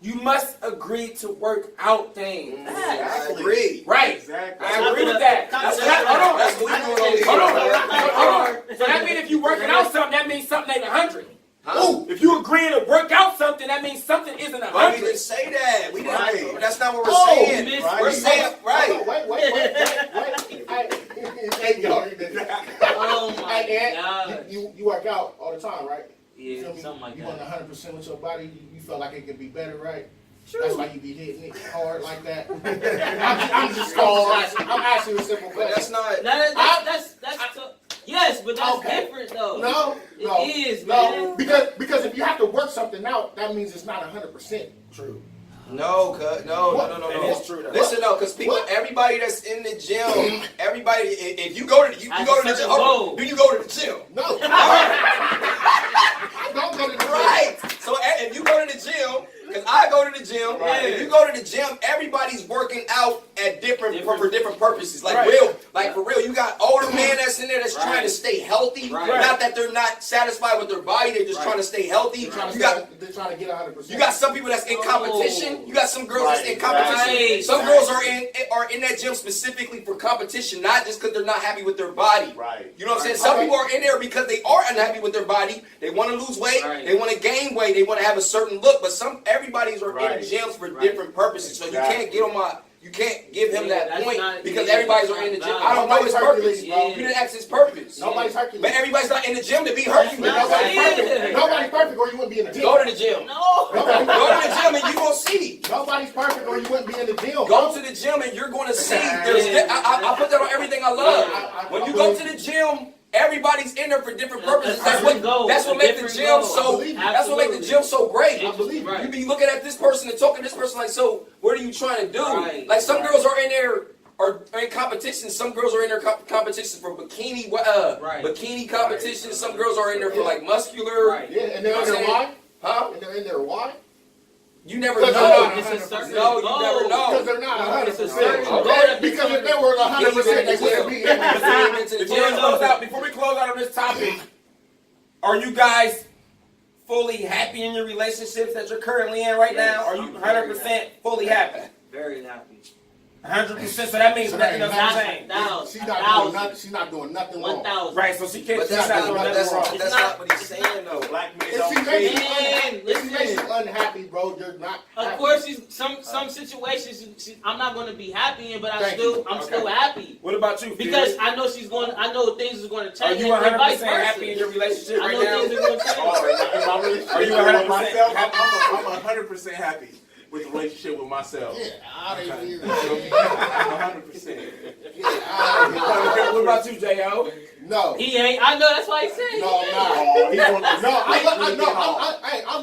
you must agree to work out things. I agree. Right. Exactly. I agree with that. That's Hold what we doing over here. on. So that means if you working out something, that means something ain't 100. Huh? If you agreeing to work out something, that means something isn't But we 100. didn't say that. We didn't. Right. That's not what we're Oh, saying. right. We're saying right. Hey, yo, Oh my hey, Ant, God. you work out all the time, right? You Yeah, feel me? something like You that. want 100% with your body. You feel like it could be better, right? True. That's why you be hitting it hard like that. I'm asking you a simple But that's question. not. That's yes, but that's Okay. different though. No, It is, no, man. because if you have to work something out, that means it's not 100% true. No, no. That is true, though. Listen, though, because people, everybody that's in the gym, everybody, if you go to you At go a to the gym, certain hold goal. on, do you go to the gym? No, All right. I don't go to the gym. Right. So if you go to the gym, because I go to the gym, Right. if you go to the gym, everybody's working out at for different purposes. Like Right. for real, you got older man that's in there that's trying to stay healthy. Right. Not that they're not satisfied with their body, they're just trying to stay healthy. They're trying to get 100%. You got some people that's in competition. You got some girls that's in competition. Right. Some girls are in that gym specifically for competition, not just because they're not happy with their body. Right. You know what I'm saying? Some people are in there because they are unhappy with their body. They want to lose weight. Right. They want to gain weight. They want to have a certain look. But everybody's are Right. in gyms for Right. different purposes. So you Exactly. can't get on my. You can't give him Yeah, that that's point not- because yeah, everybody's that's are in the not gym. valid. I don't know his Nobody's purpose. Hercules, You didn't ask his purpose. Nobody's Hercules. But everybody's not in the gym to be Hercules. That's Nobody's not perfect. it. Nobody's perfect, or you wouldn't be in the gym. Go to the gym. No. Go to the gym and you gonna see. Nobody's perfect, or you wouldn't be in the gym. Go to the gym and you're going to see. I put that on everything I love. When you go to the gym, everybody's in there for different purposes. That's what makes the gym so. That's what makes the gym so great. I believe you. You be looking at this person and talking to this person like, so what are you trying to do? Right. Like some girls are in there. Are in competition. Some girls are in their competitions for bikini, Right. bikini competitions. Some girls are in there for like muscular. Right. Yeah, and they're You know in what there I'm why? Huh? And they're in there why? You never Because know. they're It's a not certain No, you goal. never know. Because they're not 100%. It's a certain goal Okay. that they Because if they trying were 100%, they wouldn't be in there. Before we close out on this topic, are you guys fully happy in your relationships that you're currently in right now? Are you 100% fully happy? Very happy. 100%. So that means nothing else That's to change. She's not doing nothing wrong. 1,000. Right. So she can't. But She's that's not not, doing that's, nothing wrong. that's not what he's saying though. Black men If don't she makes you Man, if she makes you unhappy, bro, you're not Of happy. course, some situations I'm not going to be happy in, but I'm Thank you. still happy What about you? because Felix? I know things is going to Are change. you and vice 100% versa. happy in your relationship I right know now? things are going to change. Are you 100% myself? happy? I'm 100% happy with the relationship with myself. Get out of here. I'm 100%. Get out of here. What about you, J.O.? No. He ain't. I know. That's why he's saying. No, I'm not. Oh, he wants No,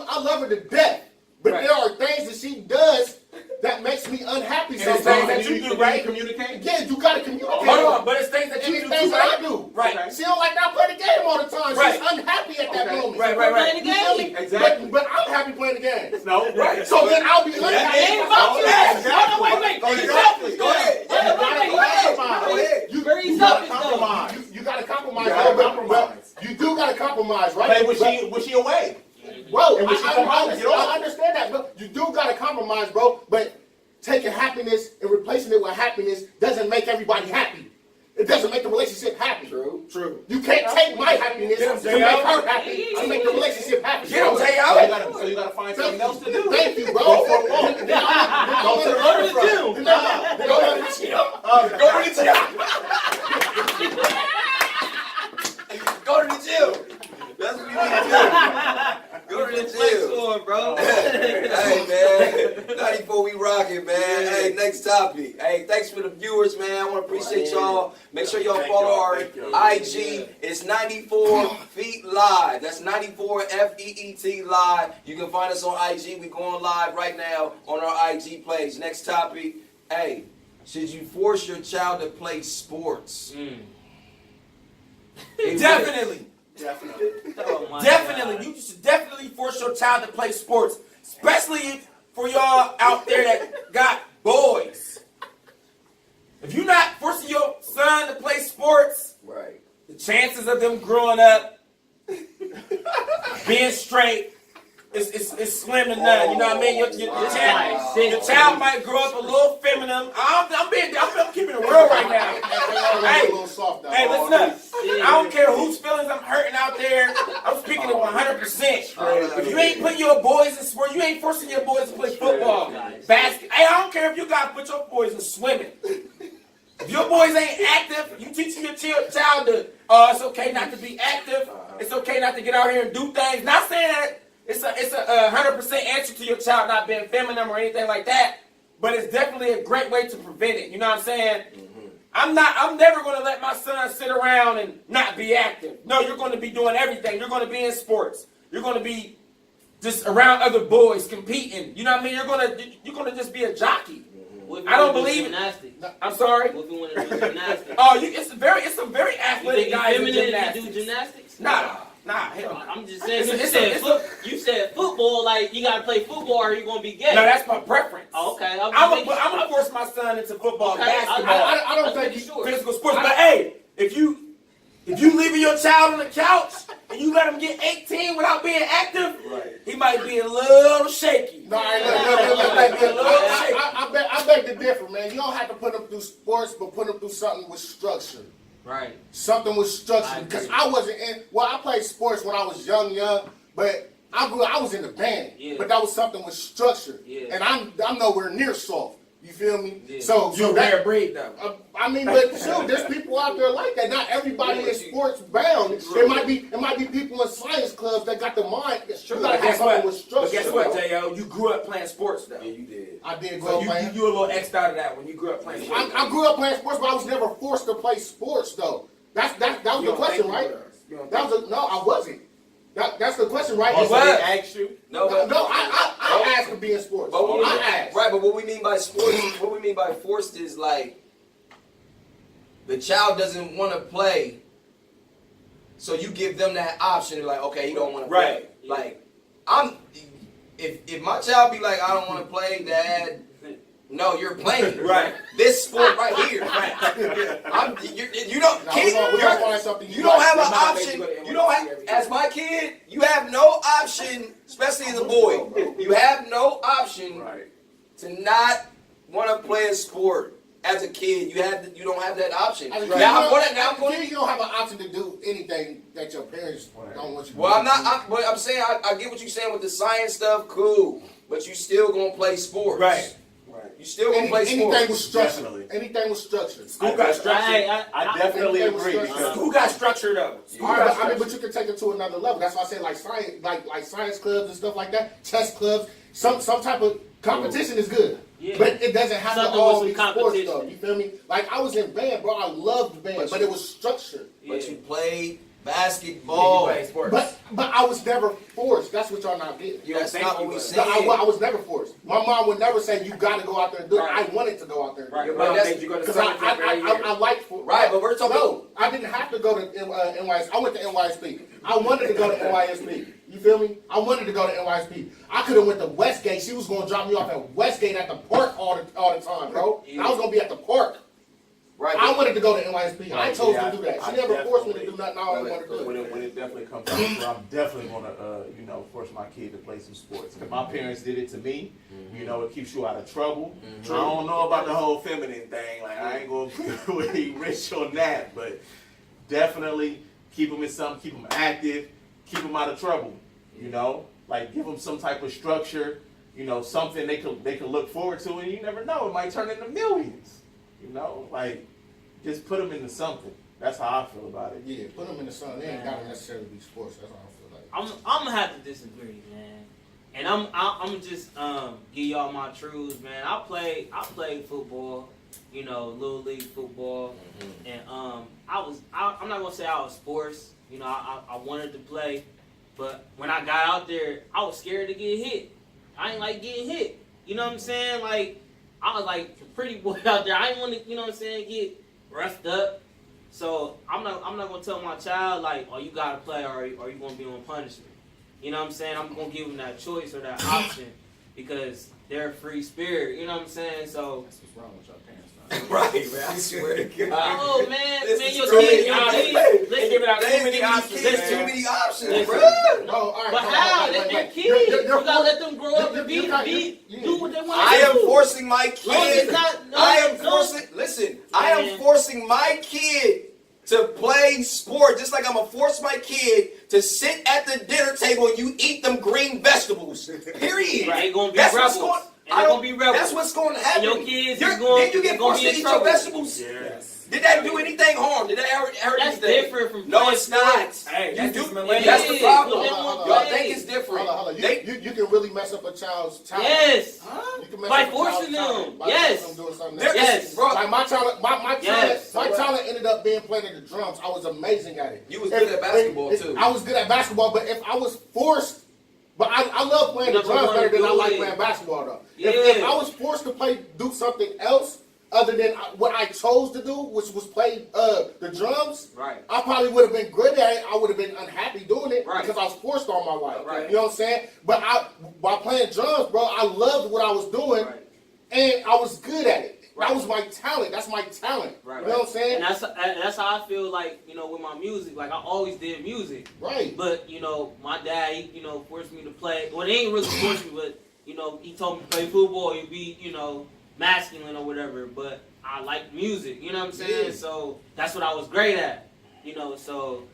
I love her to death. But Right. there are things that she does that makes me unhappy And it's things sometimes. that you do, Can right? you communicate? Yeah, you gotta communicate. Hold on, but it's things that you Any do things too, that I right? do. Right. She don't like that play the game all the time. Right. She's unhappy at that Okay. moment. Right. Playing the You feel me? game. Exactly. But I'm happy playing the game. No, right. So then I'll be It unhappy. ain't about you. Exactly. Hold on, wait. Exactly. Go ahead. You gotta compromise. You Very You gotta selfish though. compromise. You gotta compromise. You gotta but compromise. you do gotta compromise, right? Hey, was she away? Bro, And when she come home, get off. I understand that, bro. You do gotta compromise, bro. But taking happiness and replacing it with happiness doesn't make everybody happy. It doesn't make the relationship happy. True. You can't take my happiness Get him, to make J.O. her happy to make the relationship happy. Get him, bro. J.O. So you gotta find something else to do. Thank you, bro. Go for a walk. Go to the gym. Go to the gym. Go to the gym. Go to the gym. That's what you need to do. Go to the Flex gym. for it, bro. Hey man, 94 we rocking, man. Hey, next topic. Hey, thanks for the viewers, man. I want to appreciate y'all. Make sure y'all Thank follow y'all. our Thank y'all. IG. It's 94 Feet Live. That's 94 FEET Live. You can find us on IG. We going live right now on our IG page. Next topic. Hey, should you force your child to play sports? Definitely. Definitely. Oh my Definitely. God. You should definitely force your child to play sports, especially for y'all out there that got boys. If you're not forcing your son to play sports, Right. the chances of them growing up, being straight, it's slim to none. You know what I mean? Your child might grow up a little feminine. I'm keeping it real right now. Hey, listen up. I don't care whose feelings I'm hurting out there. I'm speaking it 100%. If you ain't putting your boys in sport, you ain't forcing your boys to play football, basket. Hey, I don't care if you guys put your boys in swimming. If your boys ain't active, you teaching your child to, it's okay not to be active. It's okay not to get out here and do things. Not saying that it's a 100% answer to your child not being feminine or anything like that, but it's definitely a great way to prevent it. You know what I'm saying? I'm never going to let my son sit around and not be active. No, you're going to be doing everything. You're going to be in sports. You're going to be just around other boys competing. You know what I mean? You're going to just be a jockey. I don't believe gymnastics. I'm sorry. What if you want to do gymnastics? Oh, it's a very athletic guy in gymnastics. Do gymnastics? Nah, hell. I'm just saying. You said football. Like you got to play football, or you gonna be gay. No, that's my preference. Oh, okay. I'm gonna force my son into football, basketball. I don't think physical sports. But hey, if you leaving your child on the couch and you let him get 18 without being active, he might be a little shaky. No, I beg to differ, man. You don't have to put them through sports, but put them through something with structure. Right. Something with structure. Because I wasn't in. Well, I played sports when I was young, but I was in the band. Yeah. But that was something with structure. Yeah. And I'm nowhere near soft. You feel me? Yeah. So you're a rare breed, though. I mean, but shoot, there's people out there like that. Not everybody is sports bound. It might be people in science clubs that got the mind. It's true. You gotta have something with structure. But guess what, J.O.? You grew up playing sports, though. Yeah, you did. I did grow up playing. You were a little X'd out of that when you grew up playing sports. I grew up playing sports, but I was never forced to play sports, though. That was the question, right? I wasn't. That's the question, right? Also, they asked you? No, I asked to be in sports. But what we mean by sports, what we mean by forced is like the child doesn't want to play, so you give them that option. They're like, okay, you don't want to play. Like, if my child be like, I don't want to play, Dad. No, you're playing. Right. This sport right here. You don't have an option. You don't have, as my kid, you have no option, especially as a boy. You have no option to not want to play a sport. As a kid, you don't have that option. You don't have an option to do anything that your parents don't want you to do. Well, but I'm saying, I get what you're saying with the science stuff, cool. But you still gonna play sports. Right. You still gonna play sports. Anything with structure. Anything with structure. School got structure. I definitely agree. Who got structure though? But you can take it to another level. That's why I say like science clubs and stuff like that, chess clubs. Some type of competition is good. Yeah. But it doesn't have to all be sports though. You feel me? Like I was in band, bro. I loved band, but it was structured. But you played basketball. Yeah, you played sports. But I was never forced. That's what y'all not getting. That's not what we said. I was never forced. My mom would never say you got to go out there and do it. I wanted to go out there and do it. Because I liked football. Right, but we're talking. No, I didn't have to go to NYSP. I went to NYSP. I wanted to go to NYSP. You feel me? I wanted to go to NYSP. I could have went to Westgate. She was gonna drop me off at Westgate at the park all the time, bro. I was gonna be at the park. Right. I wanted to go to NYSP. I chose to do that. She never forced me to do nothing I wanted to do. When it definitely comes down to, I'm definitely gonna force my kid to play some sports. Because my parents did it to me. You know, it keeps you out of trouble. I don't know about the whole feminine thing. Like I ain't gonna with E.Rich on that, but definitely keep them in something, keep them active, keep them out of trouble. You know, like give them some type of structure. You know, something they could look forward to, and you never know, it might turn into millions. You know, like just put them into something. That's how I feel about it. Yeah, put them into something. They ain't gotta necessarily be sports. That's how I feel like. I'm gonna have to disagree, man. And I'm just give y'all my truths, man. I played football, you know, little league football, and I'm not gonna say I was sports. You know, I wanted to play, but when I got out there, I was scared to get hit. I ain't like getting hit. You know what I'm saying? Like I was like a pretty boy out there. I didn't want to, you know what I'm saying, get roughed up. So I'm not gonna tell my child like, oh, you gotta play or you gonna be on punishment. You know what I'm saying? I'm gonna give them that choice or that option because they're a free spirit. You know what I'm saying? So that's what's wrong with your parents. Right, man. I swear to God. Oh man, This man, is your crazy. kid, your They kids. giving out They too many give options. these kids Listen. too many options, Listen. bro. No, all right, But hold on, how? wait, Let wait, them wait. kids. You're You gotta for- let them grow up and be do what they want I to am do. forcing my Long as kid. it's not- no, I am no. forcing. Listen, I am Man. forcing my kid to play sport, just like I'm gonna force my kid to sit at the dinner table and you eat them green vegetables. Period. Right, they gonna be That's what's rebels. going. And I they don't- gonna be rebels. That's what's going to happen. Your kids You're- is going- Did you they get gonna forced be to in eat your trouble. vegetables? Yes. Did that do anything harm? Did that hurt That's anything? different from No, playing it's not. Hey, You that's do. just millennials. That's the Yeah, problem. look at Hold on, one Y'all play. think it's different. Hold on. They- You can really mess up a child's talent. Yes. You can mess By up a forcing child's talent them. by Yes. them doing something There else. Yes. is, bro. Like my talent, Yes. my talent ended up being playing the drums. I was amazing at it. You was good at basketball, too. I was good at basketball, but if I was forced, but I love playing the You never drums wanna better than do I like it. playing basketball though. Yeah. If I was forced to do something else other than what I chose to do, which was play the drums, Right. I probably would have been good at it. I would have been unhappy doing it Right. because I was forced all my life. Right. You know what I'm saying? But by playing drums, bro, I loved what I was doing, Right. and I was good at it. Right. That was my talent. That's my talent. Right. You know what I'm saying? And that's how I feel like, with my music. Like I always did music. Right. But, my dad, he, forced me to play. Well, they ain't really forced me, but, he told me to play football. You'd be, masculine or whatever. But I like music. You know what I'm saying? Yeah. So that's what I was great at. So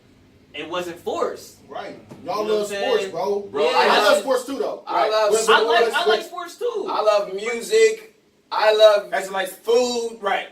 it wasn't forced. Right. You Y'all know love what I'm sports, saying? bro. Bro, Yeah. I I love love sports too, though. I love But- sports. I like sports too. I love music. I love That's like food. right.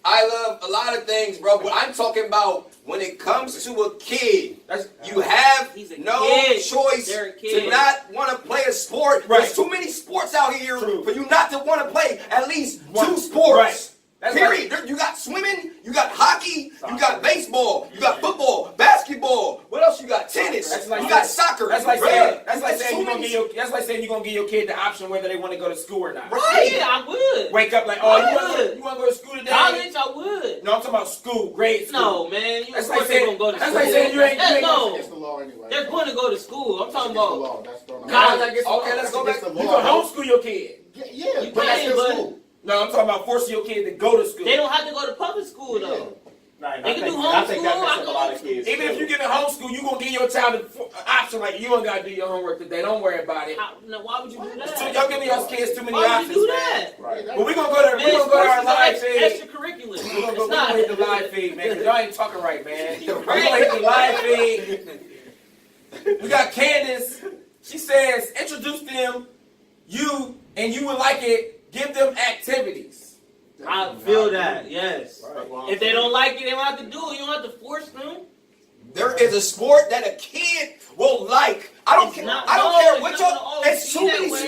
I love a lot of things, bro. But I'm talking about when it comes to a kid. That's You have He's a no kid. choice They're a kid. to not want to play a sport. Right. There's too many sports out here True. for you not to want to play at least One. two sports. Right. That's Period. You got swimming, you got hockey, you got baseball, you got football, basketball. What else you got? Tennis. That's like you got saying- soccer. That's like Bruh, saying that's you like got saying so you're gonna many- give your that's like saying you're gonna give your kid the option whether they want to go to school or not. Right. Yeah, I would. Wake up like, oh, I you want would. to go to school today? College, I would. No, I'm talking about school, grade school. No, man. That's Of like course they're saying- gonna go to that's school. like saying you ain't- No. It's the law anyway. They're going to go to school. I'm talking It's the about law. That's thrown out. college. Okay, let's go back. Against the You law, can bro. homeschool your kid. Yeah, You but that's can, still but- school. No, I'm talking about forcing your kid to go to school. They don't have to go to public school though. Right, They can do I think that homeschool, messes I up go a lot of kids. Even if too. you give it homeschool, you gonna give your child an option like you ain't gotta do your homework today. Don't worry about it. Now, why would you do So that? y'all giving your kids too many Why would options, you do man. that? Right. But we gonna go to Man, we gonna go to our sports live is feed. extracurricular. We gonna It's go not. hit the live feed, man. Cause y'all ain't talking right, man. We gonna hit the live feed. We got Candace. She says, introduce them, you would like it. Give them activities. I feel that, yes. Right. If they don't like it, they don't have to do it. You don't have to force them. There is a sport that a kid will like. I don't It's care. not- I don't no, care it's what not y'all. gonna always It's be too that many. way.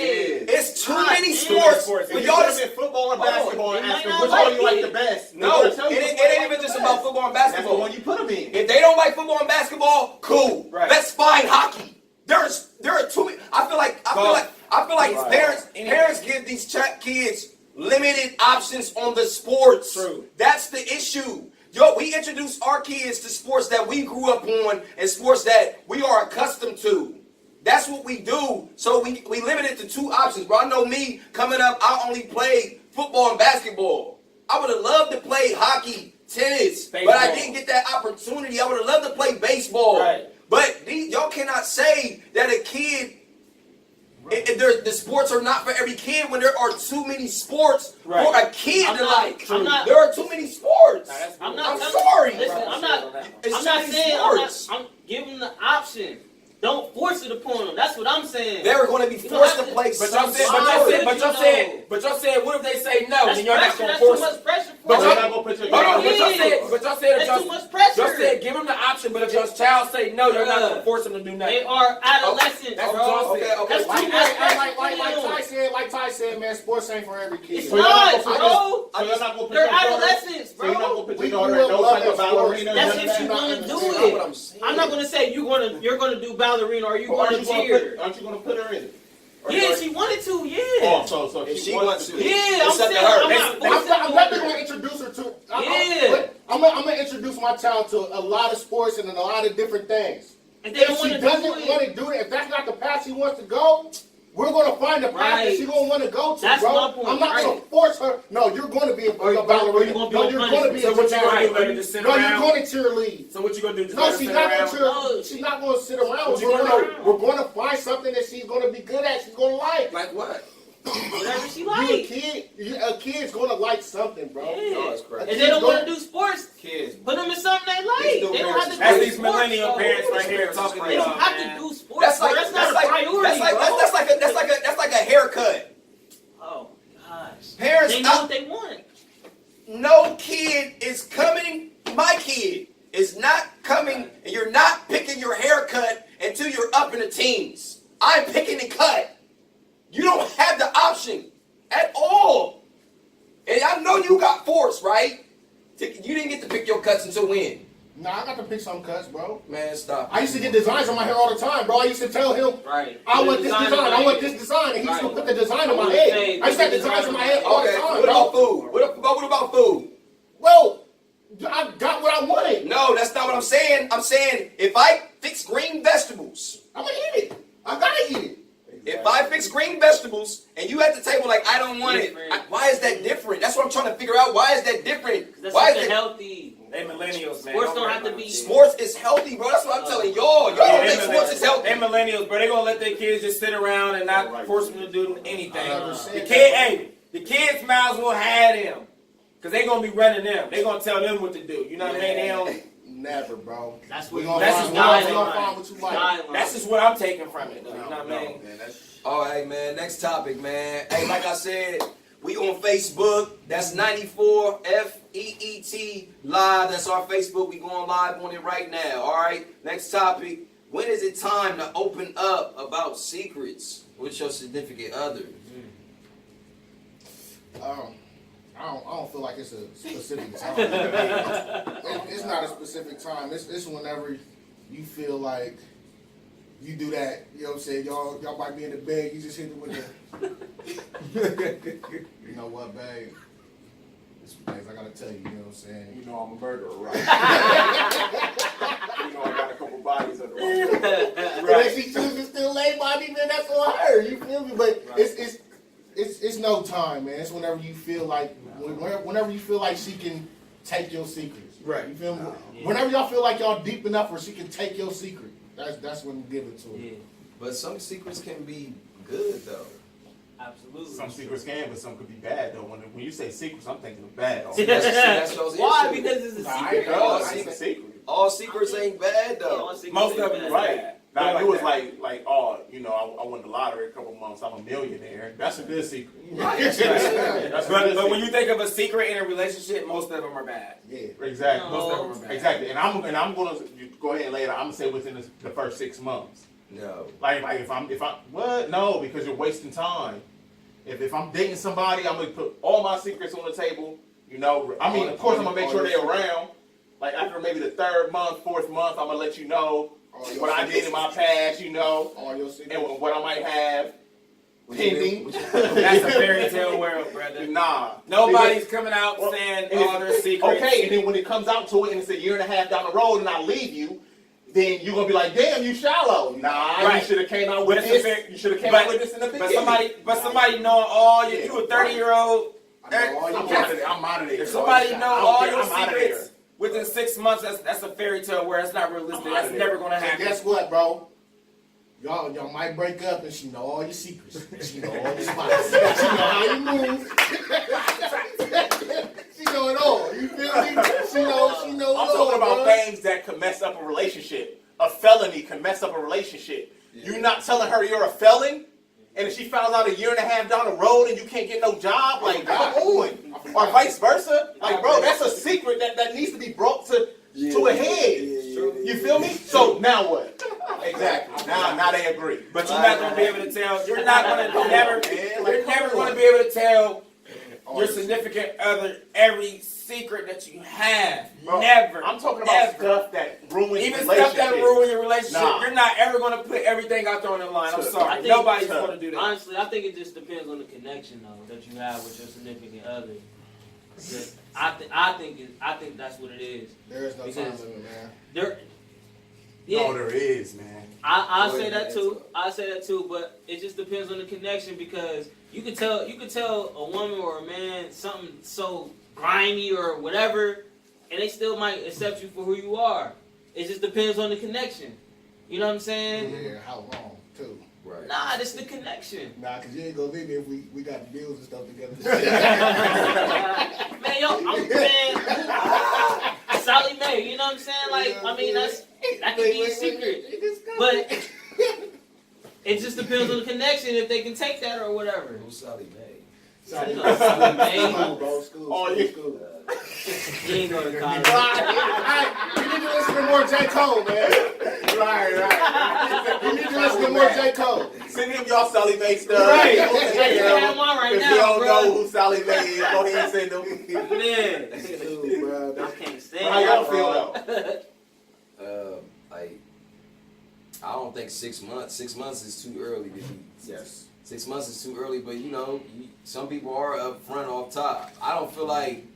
It's too God many damn. sports. If For you y'all put to them in football and Hold on. basketball and They ask might them not which one like you like it. the best, No, they're gonna tell you it which ain't one they even like just the about best. football and That's the basketball. one you put them in. If they don't like football and basketball, cool. Right. Let's find hockey. There are too many. I feel like Right. parents give these kids limited options on the sports. True. That's the issue. Yo, we introduce our kids to sports that we grew up on and sports that we are accustomed to. That's what we do. So we limit it to two options. Bro, I know me coming up, I only played football and basketball. I would have loved to play hockey, tennis, but I Baseball. didn't get that opportunity. I would have loved to play baseball. Right. But y'all cannot say that a kid, the sports are not for every kid when there are too many sports Right. for a kid I'm to not- like. I'm not- There are too many sports. Nah, that's I'm good. not. I'm sorry. Listen, I'm not. It's I'm too not many saying. sports. I'm giving the option. Don't force it upon them. That's what I'm saying. They're going to be You don't forced have to to- play But some y'all said, sports. but y'all said, what if they say no? That's Then you're not pressure. gonna That's force too it. much pressure for But You're y'all- them. not gonna put your Hold on, It but y'all is. said, That's y'all too much pressure. y'all said give them the option, but if your child say no, you're not gonna force them to do They nothing. are adolescents, That's what bro. y'all said. Okay. That's Like too much pressure Ty said, man, sports ain't for every kid. It's So you're not, not gonna put bro. your- so you're not gonna put They're your daughter- adolescents, So you're not bro. gonna put We your daughter grew in up those type loving of ballerina. sports. That's None if of you that. want to do That's not what it. I'm saying. I'm not gonna say you're gonna do ballerina or you Or gonna aren't you gonna cheer. aren't you gonna put her in it? Or- Yeah, or- she wanted to. Oh, Yeah. so If she she wants wants to. to. Yeah, It's I'm up to saying her. I'm not That's- forcing I'm her. definitely going to introduce her to. Yeah. I'm gonna introduce my child to a lot of sports and a lot of different things. If they don't If she want to doesn't do want it, to do it, if that's not the path she wants to go, We're gonna find a path that Right. she's gonna want to go to, That's bro. my point, I'm not gonna right. force her. No, you're gonna be a Or you ballerina. gonna be No, on you're punishment. gonna be So a what you gonna do? Let her gymnast. just sit No, you're around? going to cheerlead. So what you gonna do? Just No, let her she's sit not around? gonna No. she's not gonna sit around. What you We're gonna gonna, do? we're gonna find something that she's gonna be good at. She's gonna like. Like what? Whatever she You like. a kid's gonna like something, bro. Yeah. that's crazy. If they don't want to do sports, Kids. put them in something they These like. new They don't parents have is to That's do these sports, millennial though. parents right here talking They don't about, have man. to do sports. That's like bro. That's not a priority, bro. that's like a haircut. Oh gosh. Parents, They know what they want. No kid is coming. My kid is not coming, and you're not picking your haircut until you're up in the teens. I'm picking the cut. You don't have the option at all. And I know you got forced, right? You didn't get to pick your cuts until when? Nah, I got to pick some cuts, bro. Man, stop. I used to get designs on my hair all the time, bro. I used to tell him, Right. I want this design, I want this design, and he used to put the design on my head. I used to have designs on my head all the Okay, time, what about bro. food? What about food? Bro, I got what I wanted. No, that's not what I'm saying. I'm saying if I fix green vegetables, I'm gonna eat it. I gotta eat it. if I fix green vegetables and you at the table like I don't want it, why is that different? That's what I'm trying to figure out. Why is that different? That's Why is something it? healthy. They millennials, man. Sports don't have to be- Sports is healthy, bro. That's what I'm telling y'all. Y'all don't think sports is healthy. They millennials, bro. They gonna let their kids just sit around and not force them to do anything. I never The said kid, that. hey, the kids might as well have them, cause they gonna be running them. They gonna tell them what to do. You know what I mean? They don't. Never, bro. That's We what gonna That's find just what you guideline. find what you like. Guideline. That's just what I'm taking from it, though. You know what I mean? All right, man. Next topic, man. Hey, like I said, we on Facebook. That's 94 FEET live. That's our Facebook. We going live on it right now. All right. Next topic. When is it time to open up about secrets with your significant other? I don't feel like it's a specific time. It's not a specific time. It's whenever you feel like you do that. You know what I'm saying? Y'all might be in the bed. You just hit it with the. You know what, babe? There's some things I gotta tell you. You know what I'm saying? You know I'm a murderer, right? You know I got a couple bodies under my And if she chooses to still lay body, then that's on her. You feel me? But it's no time, man. It's whenever you feel like whenever you feel like she can take your secrets. Right. You feel me? Whenever y'all feel like y'all deep enough where she can take your secret, that's when you give it to her. Yeah, But some secrets can be good though. absolutely. Some secrets can, but some could be bad though. When you say secrets, I'm thinking of bad. That's your Why? issue. Because it's a Nah, secret. Because It's a secret. all secrets ain't bad though. Most of them, Right. Now, if it was that. like, oh, you know, I won the lottery a couple months, I'm a millionaire. That's a good secret. That's a But good when secret. you think of a secret in a relationship, most of them are bad. Yeah. Exactly. No. Most of them are bad. Exactly. And I'm gonna you go ahead and lay it out. I'm gonna say within the first 6 months. No. Like if I what? No, because you're wasting time. If I'm dating somebody, I'm gonna put all my secrets on the table. You know, I mean, of course, I'm gonna make sure they're around. Like after maybe the 3rd month, 4th month, I'm gonna let you know what I did in my past. You know, All your secrets. and what I might have pending. That's a fairy tale world, brother. Nah, Nobody's coming out Well, saying and all their secrets. Okay, and then when it comes out to it, and it's a year and a half down the road, and I leave you, then you're gonna be like, "Damn, you shallow." Nah, Right. you should have came out But with it's a this. fair- You should have came but- out with this in the beginning. But somebody knowing all you a 30-year-old. I know all your I'm out of there. I'm out of there. If somebody know all your I'm outta secrets within 6 months, that's a fairy tale where it's not realistic. I'm That's outta never there. gonna And happen. guess what, bro? Y'all might break up and she know all your secrets. She know all your spots. She know how you move. She know it all. You feel me? She know I'm it all, talking about bro. things that could mess up a relationship. A felony can mess up a relationship. You're not telling her you're a felon, and if she finds out a year and a half down the road and you can't get no job, like come on, or vice versa, like bro, that's a secret that needs to be brought to a head. You feel me? So now what? Exactly. Now they agree. But you're not gonna be able to tell. You're not gonna never. You're never gonna be able to tell your significant other every secret that you have. Bro, Never. I'm talking about ever. stuff that ruins Even relationships. stuff that ruin your relationship. Nah. You're not ever gonna put everything out there on the line. I'm I sorry. think- Nobody's gonna do that. Honestly, I think it just depends on the connection though that you have with your significant other. Because I think that's what it is. There is no time Because- limit, man. There, Yeah. No, there is, man. I Go say ahead, that man. too. I say that too, but it just depends on the connection because you could tell a woman or a man something so grimy or whatever, and they still might accept you for who you are. It just depends on the connection. You know what I'm saying? Yeah, how long too? Right. Nah, it's the connection. Nah, cause you ain't gonna leave me if we got deals and stuff together. Man, Sally Mae, you know what I'm saying? Like, I mean, that can be a secret. But it just depends on the connection if they can take that or whatever. Who's Sally Mae? You know, Sally Mae. School. Oh, yeah. School. You ain't going to college. You need to listen to more J. Cole, man. Right. You need to listen to more J. Cole. Send him y'all Sally Mae stuff. Right. Okay, You have one right if now, you don't bro. know who Sally Mae is, go ahead and send them. Man. Dude, bro. I can't stand How y'all that, feel bro. though? Like, I don't think 6 months. 6 months is too early to be. Yes. 6 months is too early, but you know, some people are up front, off top. I don't feel like.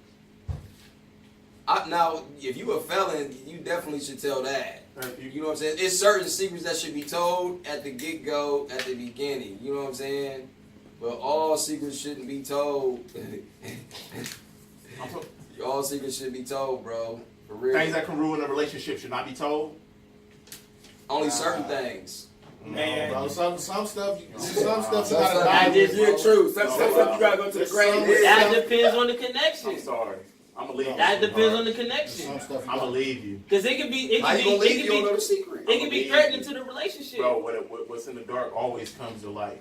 Now, if you a felon, you definitely should tell that. You know what I'm saying? It's certain secrets that should be told at the get-go, at the beginning. You know what I'm saying? But all secrets shouldn't be told. All secrets should be told, bro. For real. Things that can ruin a relationship should not be told. Only certain things. Man. Bro, some stuff you gotta stuff- buy. Yeah, true. Some stuff you gotta go to the grave with. That depends on the I'm connection. sorry. I'm gonna leave you. That depends on the Some connection. stuff you I'm gonna gotta leave you. Because it could be, How you gonna leave? You don't know the secret. it can be threatening to the relationship. Bro, what's in the dark always comes to light.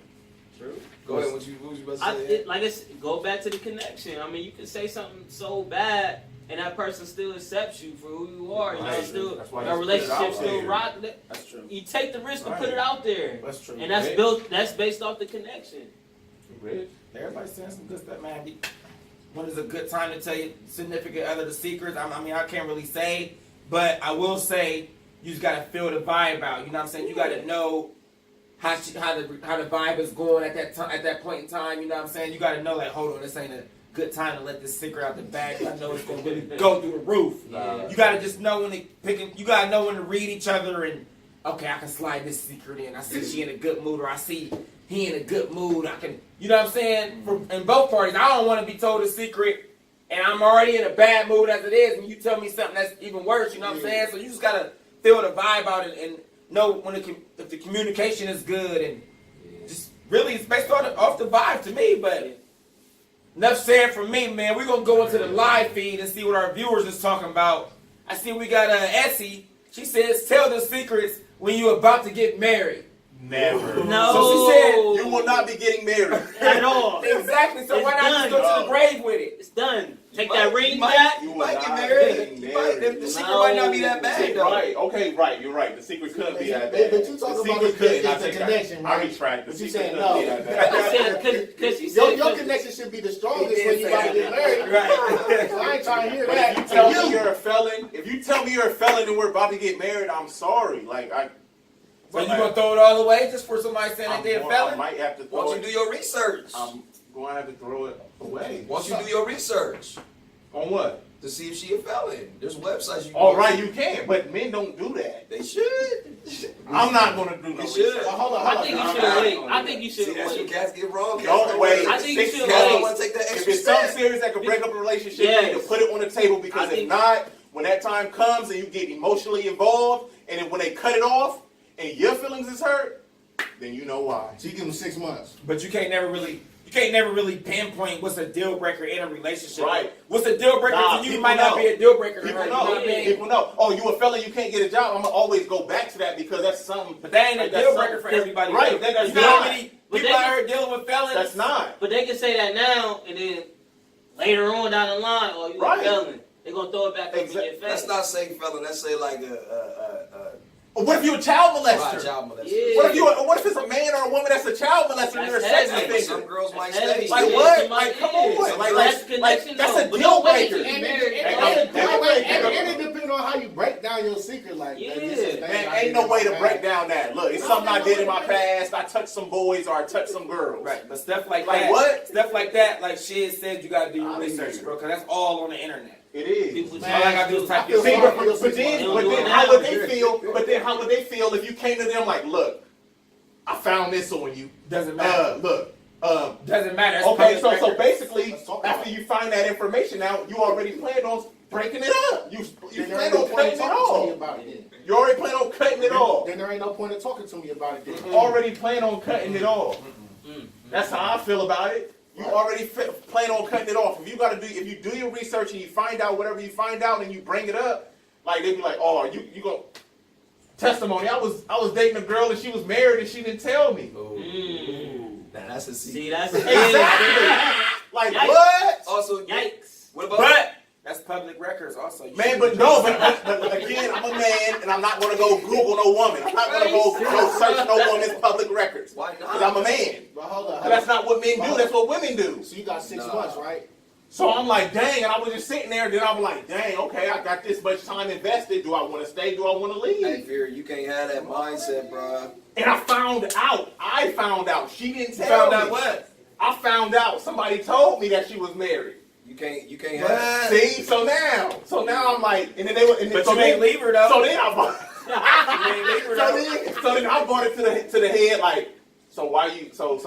True. Go ahead. What you about to say? Like it's go back to the connection. I mean, you can say something so bad, and that person still accepts you for who you are. You know, Right. still That's why you your just put it relationship out still there. rock. That's true. You take the risk to Right. put it out there, That's true. and that's Right. built. That's based off the connection. Rich? Everybody's saying some good stuff, man. When is a good time to tell your significant other the secrets? I mean, I can't really say, but I will say you just gotta feel the vibe out. You know what I'm saying? You gotta know how the vibe is going at that point in time. You know what I'm saying? You gotta know, like, hold on, this ain't a good time to let this secret out the bag. I know it's gonna really go through the roof. Yeah. You gotta just know when to you gotta know when to read each other and okay, I can slide this secret in. I see she in a good mood, or I see he in a good mood. I can, you know what I'm saying? In both parties, I don't want to be told a secret, and I'm already in a bad mood as it is, and you tell me something that's even worse. You know what I'm saying? So you just gotta feel the vibe out and know when if the communication is good, and just really it's based off the vibe to me. But enough said from me, man. We're gonna go into the live feed and see what our viewers is talking about. I see we got Essie. She says, "Tell the secrets when you're about to get married." Never. No. So she said, You will not be getting married. At all. exactly. So It's why not just done. go to the grave with it? It's done. Take that ring You back. might get not married. be You might, married. the secret might not be that bad, though. Right, okay, right, you're right. The secret couldn't be that But bad. you talking The about secret the couldn't. I take connection, that. I right? retract. The But you secret saying couldn't be no. that bad. I said, because she said, Your connection should be the strongest He when did you say about to get that. married. Right. So I ain't trying to hear But if you that. tell me you're a felon, and we're about to get married, I'm sorry. Like So you gonna throw it all away just for somebody saying that they're a I felon? might have to throw Once it. you do your research. I'm going to have to throw it away. Once you do your research On what? to see if she a felon. There's websites you can All go right, to. you can, but men don't do that. They should. I'm not going to do no You should. research. Hold on, I think you should wait. I think you See, should that's what wait. cats get wrong. Don't wait. I think you 6 should Cats don't wait. want to take that If extra it's something step. serious that could break up a relationship, you Yes. need to put it on the table because I if think- not, when that time comes and you get emotionally involved, and then when they cut it off and your feelings is hurt, then you know why. So you give him 6 months. But you can't never really pinpoint what's a deal breaker in a relationship. Right. What's a deal breaker Nah, to you people might not know. be a deal breaker to People her. know. You know what I mean? People know. Oh, you a felon, you can't get a job. I'm gonna always go back to that because that's something. But that ain't a like, that's deal breaker for something- everybody. Right, though. that's You know how not. many But people they- out here dealing with felons? That's not. But they can say that now, and then later on down the line, oh, you Right. a felon. They're going to throw it back up in your face. Let's not say felon. Let's say like What if you're a child molester? child molester. Yeah. What if it's a man or a woman that's a child molester and you're a That's sex heavy. Hey, some offender? girls might That's heavy. stay. Like Yeah, what? somebody Like come is. on. Like That's connection, that's though. a But deal don't wait breaker. till you And married. it depends on how you break down your secret. Like, Yeah. this is things Man, I ain't no did way in to my break past. down that. Look, it's something I did in my past. I touched some boys or I touched some girls. Right, but stuff like Like that. what? Stuff like that, like Shiz said, you gotta do your I research, mean- bro, because that's all on the internet. It is. People Man, All I gotta do is type I your feel See, sorry phone. for your but six then, months. but They don't then do it how now. would they feel? But then how would they feel if you came to them like, look, I found this on you. Doesn't matter. Look. Doesn't matter. That's Okay, public so record. basically, Let's talk about after it. you find that information out, you already plan on breaking it up. You Then there plan ain't no on point cutting in it talking to me off. about it. You already plan on cutting it off. Then there ain't no point in talking to me about it. Then. Already plan on cutting it off. Mm. That's how I feel about it. You already plan on cutting it off. If you do your research and you find out whatever you find out and you bring it up, like they be like, oh, you go testimony. I was dating a girl and she was married and she didn't tell me. Now that's a See, secret. that's Exactly. Like Yikes. what? Also, Yikes. what about? But that's public records also. You Man, should- but no, but again, I'm a man and I'm not gonna go Google no woman. I'm not gonna go search no woman's public records. Why Because not? I'm a man. But hold up. But that's not what men do, that's what women do. So you got 6 Nah. months, right? So I'm like, dang, and I was just sitting there, and then I'm like, dang, okay, I got this much time invested. Do I want to stay? Do I want to Hey, leave? Fury, you can't have that mindset, bro. And I found out. She didn't You tell found me. out what? I found out. Somebody told me that she was married. You can't have. See, so now I'm like, and then they were, and then, But so you then, ain't leave her though. so then I bought, You ain't leave her though. so then I brought it to the head like, so why you, so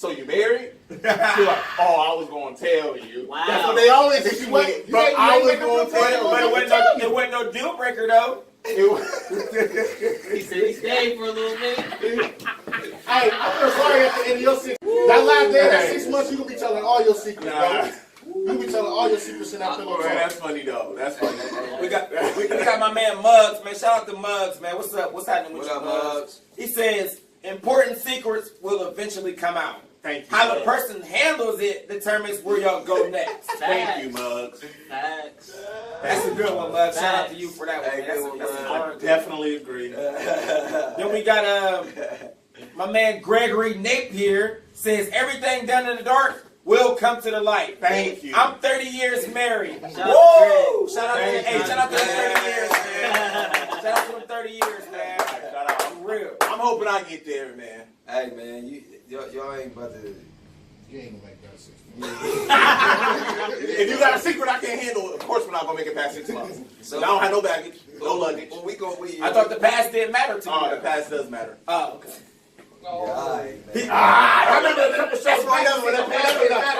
you married? She like, oh, I was gonna tell you. Wow. That's what they always insinuate. You But ain't I was making gonna no tell point. you. But it wasn't no deal breaker though. It was. He said he stayed for a little minute. Hey, I feel sorry at the end of your 6 That last day, that 6 months, you gonna be telling all your secrets, Nah. bro. You gonna be telling all your secrets in that pillow Man, talk. that's funny though. That's funny. We got my man Muggs, man. Shout out to Muggs, man. What's up? What's happening with What you, up, Muggs? Muggs? He says important secrets will eventually come out. Thank you. How the Muggs. person handles it determines where y'all go next. Thank you, Muggs. Facts. That's a good one, Muggs. Shout out to you for that one. Hey, Man. That's good one, a Muggs. hard I one. definitely agree. Then we got my man Gregory Napier says everything done in the dark will come to the light. Thank you. I'm 30 years married. Shout Woo! out to Shout out to Thank hey, you. shout out to them 30 years, man. Shout out to them 30 years, man. Shout out. I'm real. I'm hoping I get there, man. Hey, man, y'all ain't about to. You ain't gonna make that 6 months. If you got a secret I can't handle, of course we're not gonna make it past 6 months. So- I don't have no baggage, no luggage. Well, we I thought the past didn't matter to you. Oh, the past does matter. Oh, okay. Yeah, all right, man. I remember that's for another one. That's for another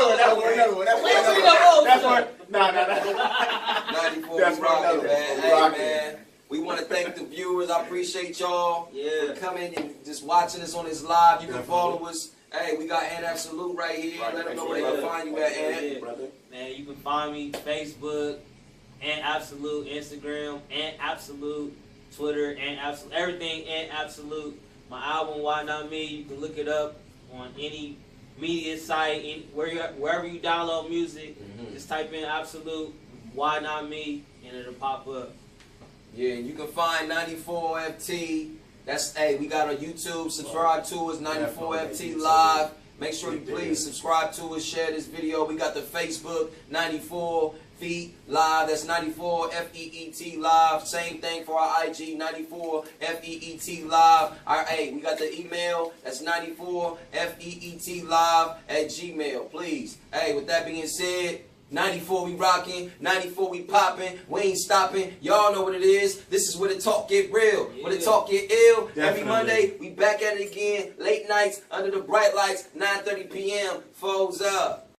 one. That's for another one. That's for another one. That's for no. 94 That's we rocking, right. man. We Hey, rocking. man. We want to thank the viewers. I appreciate y'all Yeah. for coming and just watching us on this live. You can Definitely. follow us. Hey, we got Ant Absolute right here. Right, Let them know right, where they right. can find you at, Ant. Yeah. Brother. Man, you can find me Facebook and Absolute, Instagram and Absolute, Twitter and Absolute, everything and Absolute. My album Why Not Me, you can look it up on any media site, wherever you download music. Just type in Absolute Why Not Me and it'll pop up. Yeah, and you can find 94FT. That's, hey, we got on YouTube. Subscribe to us, 94FT Live. Make sure you please subscribe to us, share this video. We got the Facebook, 94 Feet Live. That's 94 FEET Live. Same thing for our IG, 94 FEET Live. Hey, we got the email. That's 94 FEET Live at Gmail. Please. Hey, with that being said, 94 we rocking, 94 we popping, we ain't stopping. Y'all know what it is. This is where the talk get real, where the talk get ill. Every Definitely. Monday, we back at it again. Late nights, under the bright lights, 9:30 p.m. Foes up.